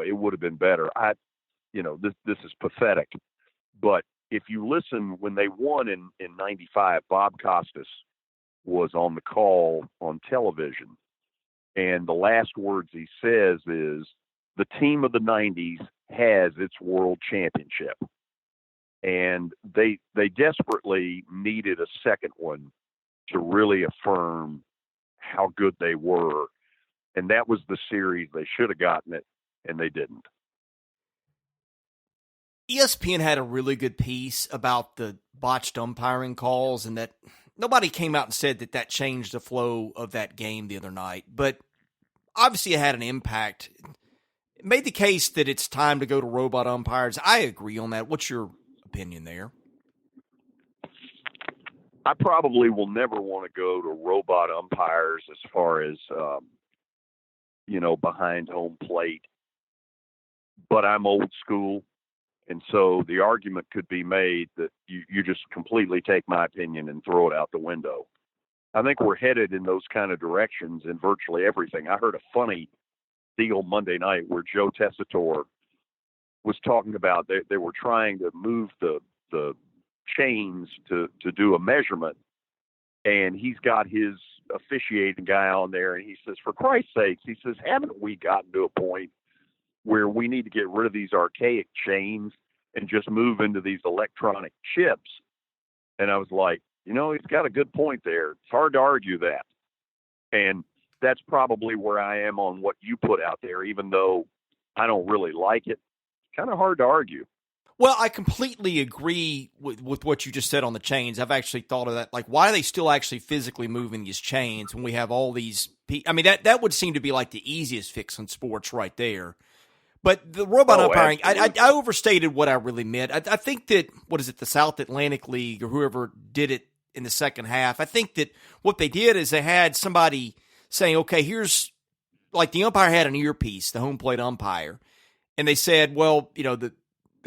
it would have been better. This is pathetic. But if you listen, when they won in 95, Bob Costas was on the call on television. And the last words he says is, the team of the 90s has its world championship. And they desperately needed a second one to really affirm how good they were. And that was the series. They should have gotten it, and they didn't. ESPN had a really good piece about the botched umpiring calls and that nobody came out and said that changed the flow of that game the other night. But obviously it had an impact. It made the case that it's time to go to robot umpires. I agree on that. What's your opinion there? I probably will never want to go to robot umpires as far as, behind home plate. But I'm old school. And so the argument could be made that you just completely take my opinion and throw it out the window. I think we're headed in those kind of directions in virtually everything. I heard a funny deal Monday night where Joe Tessitore was talking about they were trying to move the chains to do a measurement. And he's got his officiating guy on there. And he says, for Christ's sakes, he says, haven't we gotten to a point where we need to get rid of these archaic chains and just move into these electronic chips? And I was like, He's got a good point there. It's hard to argue that. And that's probably where I am on what you put out there, even though I don't really like it. Kind of hard to argue. Well, I completely agree with what you just said on the chains. I've actually thought of that. Like, why are they still actually physically moving these chains when we have all these I mean, that would seem to be like the easiest fix in sports right there. But the robot umpiring, I overstated what I really meant. I think that, what is it, the South Atlantic League or whoever did it in the second half, I think that what they did is they had somebody saying, okay, here's, like the umpire had an earpiece, the home plate umpire, and they said, well, the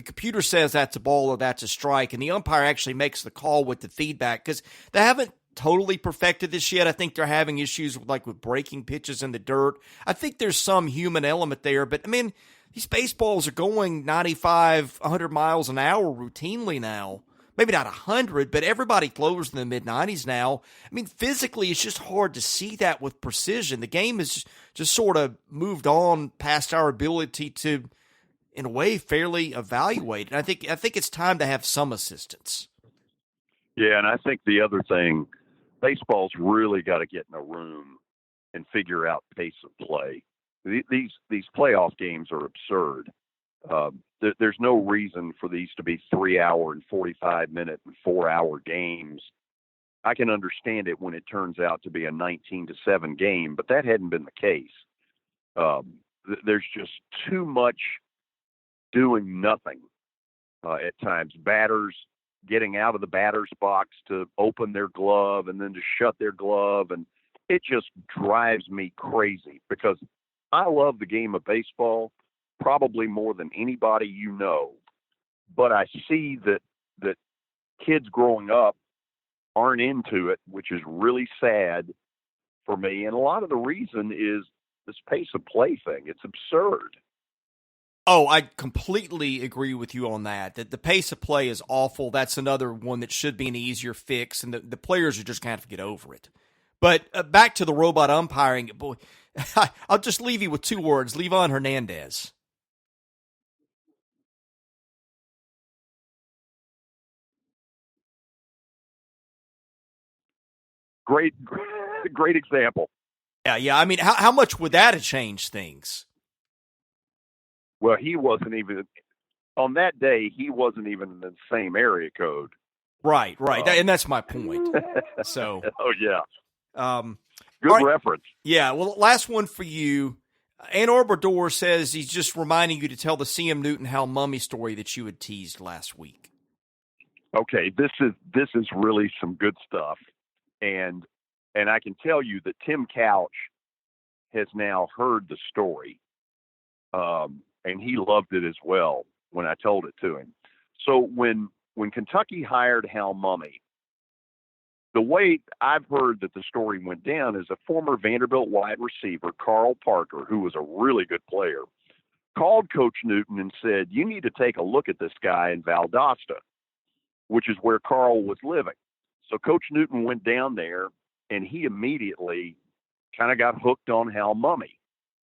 computer says that's a ball or that's a strike, and the umpire actually makes the call with the feedback because they haven't totally perfected this yet. I think they're having issues with breaking pitches in the dirt. I think there's some human element there, but I mean, these baseballs are going 95, 100 miles an hour routinely now. Maybe not 100, but everybody throws in the mid-90s now. I mean, physically, it's just hard to see that with precision. The game has just sort of moved on past our ability to, in a way, fairly evaluate. And I think it's time to have some assistance. Yeah, and I think the other thing, baseball's really got to get in a room and figure out pace of play. These playoff games are absurd. There's no reason for these to be 3-hour and 45-minute and 4-hour games. I can understand it when it turns out to be a 19-7 game, but that hadn't been the case. There's just too much doing nothing at times. Batters getting out of the batter's box to open their glove and then to shut their glove, and it just drives me crazy because I love the game of baseball probably more than anybody you know, but I see that kids growing up aren't into it, which is really sad for me. And a lot of the reason is this pace of play thing. It's absurd. Oh, I completely agree with you on that. That the pace of play is awful. That's another one that should be an easier fix, and the players are just going to have to get over it. But back to the robot umpiring, boy, I'll just leave you with 2 words: Livan Hernandez. Great example. Yeah. I mean, how much would that have changed things? Well, he wasn't even on that day. He wasn't even in the same area code. Right, and that's my point. So, oh yeah, good right. reference. Yeah, well, last one for you. Ann Arbor says he's just reminding you to tell the C.M. Newton Hal Mummy story that you had teased last week. Okay, this is really some good stuff, and I can tell you that Tim Couch has now heard the story, and he loved it as well when I told it to him. So when Kentucky hired Hal Mummy, the way I've heard that the story went down is a former Vanderbilt wide receiver, Carl Parker, who was a really good player, called Coach Newton and said, you need to take a look at this guy in Valdosta, which is where Carl was living. So Coach Newton went down there, and he immediately kind of got hooked on Hal Mummy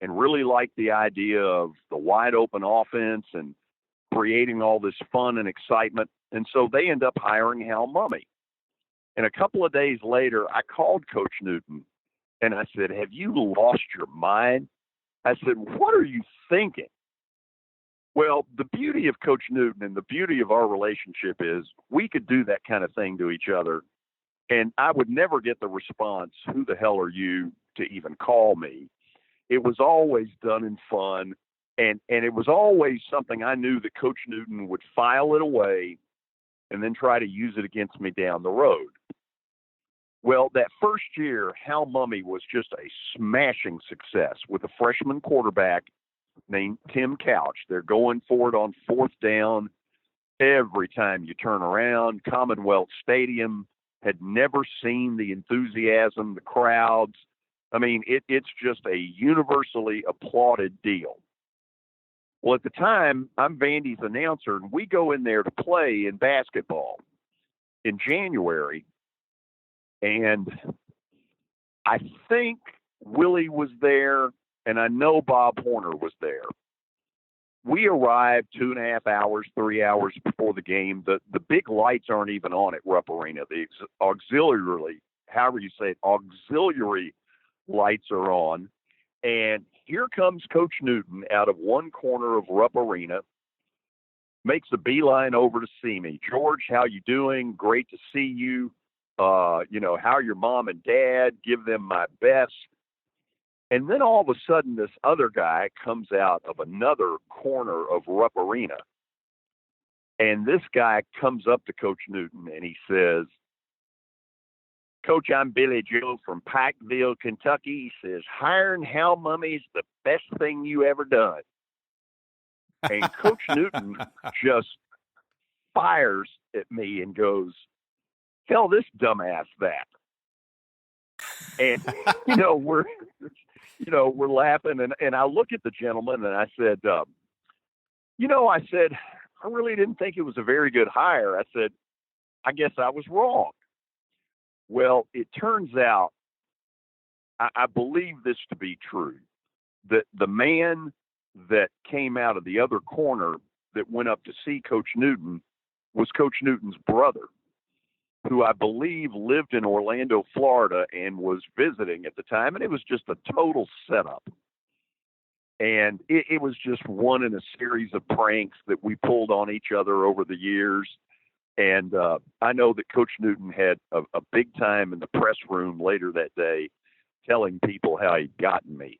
and really liked the idea of the wide open offense and creating all this fun and excitement. And so they end up hiring Hal Mummy. And a couple of days later, I called Coach Newton and I said, have you lost your mind? I said, what are you thinking? Well, the beauty of Coach Newton and the beauty of our relationship is we could do that kind of thing to each other, and I would never get the response, who the hell are you, to even call me. It was always done in fun, and it was always something I knew that Coach Newton would file it away and then try to use it against me down the road. Well, that first year, Hal Mummy was just a smashing success with a freshman quarterback named Tim Couch. They're going for it on 4th down every time you turn around. Commonwealth Stadium had never seen the enthusiasm, the crowds. I mean, it's just a universally applauded deal. Well, at the time, I'm Vandy's announcer, and we go in there to play in basketball in January. And I think Willie was there, and I know Bob Horner was there. we arrived 2.5 hours, 3 hours before the game. The big lights aren't even on at Rupp Arena. The auxiliary, however you say it, auxiliary lights are on. And here comes Coach Newton out of one corner of Rupp Arena, makes a beeline over to see me. George, how you doing? Great to see you. How are your mom and dad? Give them my best. And then all of a sudden, this other guy comes out of another corner of Rupp Arena. And this guy comes up to Coach Newton and he says, Coach, I'm Billy Joe from Pikeville, Kentucky. He says, hiring Hal Mummy's the best thing you ever done. And Coach Newton just fires at me and goes, tell this dumbass that. And, we're laughing. And I look at the gentleman and I said, I really didn't think it was a very good hire. I said, I guess I was wrong. Well, it turns out, I believe this to be true, that the man that came out of the other corner that went up to see Coach Newton was Coach Newton's brother, who I believe lived in Orlando, Florida, and was visiting at the time. And it was just a total setup. And it was just one in a series of pranks that we pulled on each other over the years. And I know that Coach Newton had a big time in the press room later that day telling people how he'd gotten me.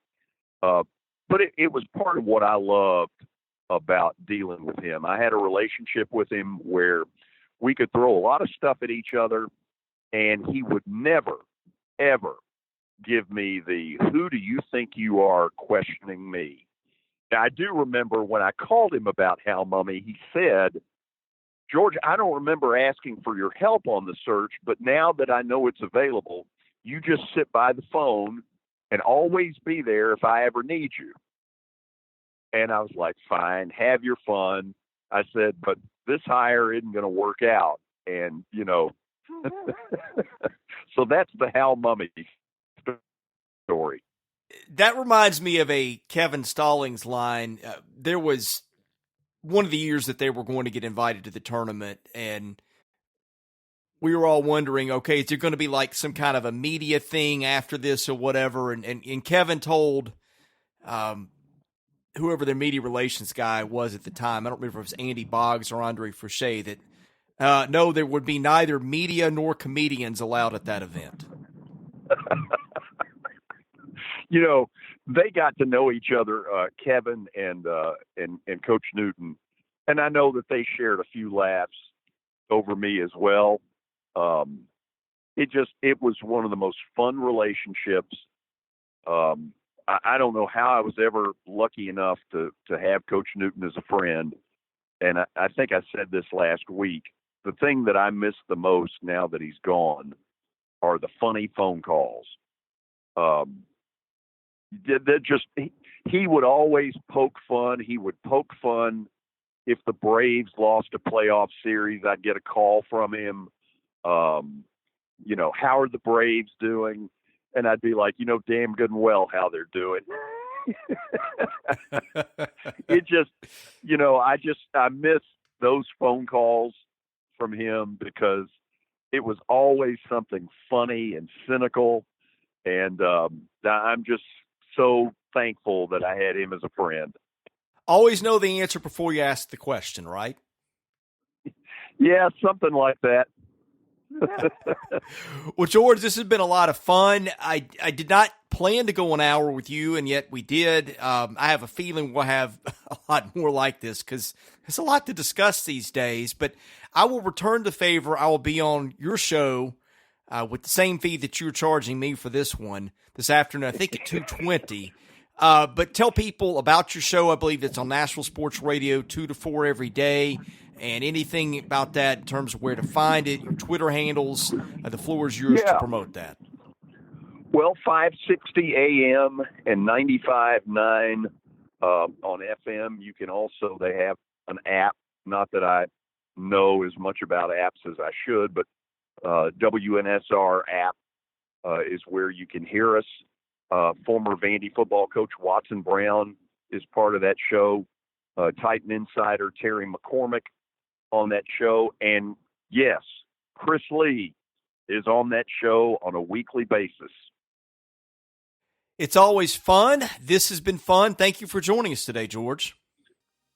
But it was part of what I loved about dealing with him. I had a relationship with him where we could throw a lot of stuff at each other, and he would never, ever give me the, who do you think you are, questioning me. Now, I do remember when I called him about Hal Mummy, he said, George, I don't remember asking for your help on the search, but now that I know it's available, you just sit by the phone and always be there if I ever need you. And I was like, fine, have your fun. I said, but this hire isn't going to work out. And, so that's the Hal Mummy story. That reminds me of a Kevin Stallings line. There was one of the years that they were going to get invited to the tournament, and we were all wondering, okay, is there going to be like some kind of a media thing after this or whatever? And Kevin told whoever their media relations guy was at the time, I don't remember if it was Andy Boggs or Andre Fouché, that no, there would be neither media nor comedians allowed at that event. They got to know each other, Kevin and Coach Newton, and I know that they shared a few laughs over me as well. It was one of the most fun relationships. I don't know how I was ever lucky enough to have Coach Newton as a friend. And I think I said this last week. The thing that I miss the most now that he's gone are the funny phone calls. He would always poke fun. He would poke fun if the Braves lost a playoff series. I'd get a call from him. How are the Braves doing? And I'd be like, damn good and well how they're doing. I miss those phone calls from him because it was always something funny and cynical. And I'm just so thankful that I had him as a friend. Always know the answer before you ask the question, right? Yeah, something like that. Well, George, this has been a lot of fun. I did not plan to go an hour with you, and yet we did. I have a feeling we'll have a lot more like this because there's a lot to discuss these days. But I will return the favor. I will be on your show with the same fee that you're charging me for this one this afternoon, I think at 2:20. But tell people about your show. I believe it's on Nashville Sports Radio 2 to 4 every day. And anything about that in terms of where to find it, your Twitter handles, the floor is yours to promote that. Well, 560 AM and 95.9 on FM. You can also, they have an app, not that I know as much about apps as I should, but WNSR app is where you can hear us. Former Vandy football coach Watson Brown is part of that show. Titan insider Terry McCormick on that show. And yes, Chris Lee is on that show on a weekly basis. It's always fun. This has been fun. Thank you for joining us today, George.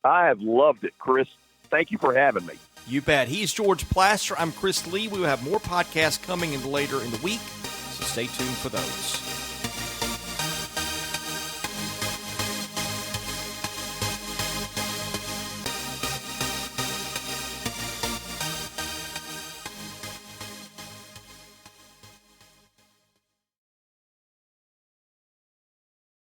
I have loved it, Chris. Thank you for having me. You bet. He's George Plaster. I'm Chris Lee. We will have more podcasts coming in later in the week, so stay tuned for those.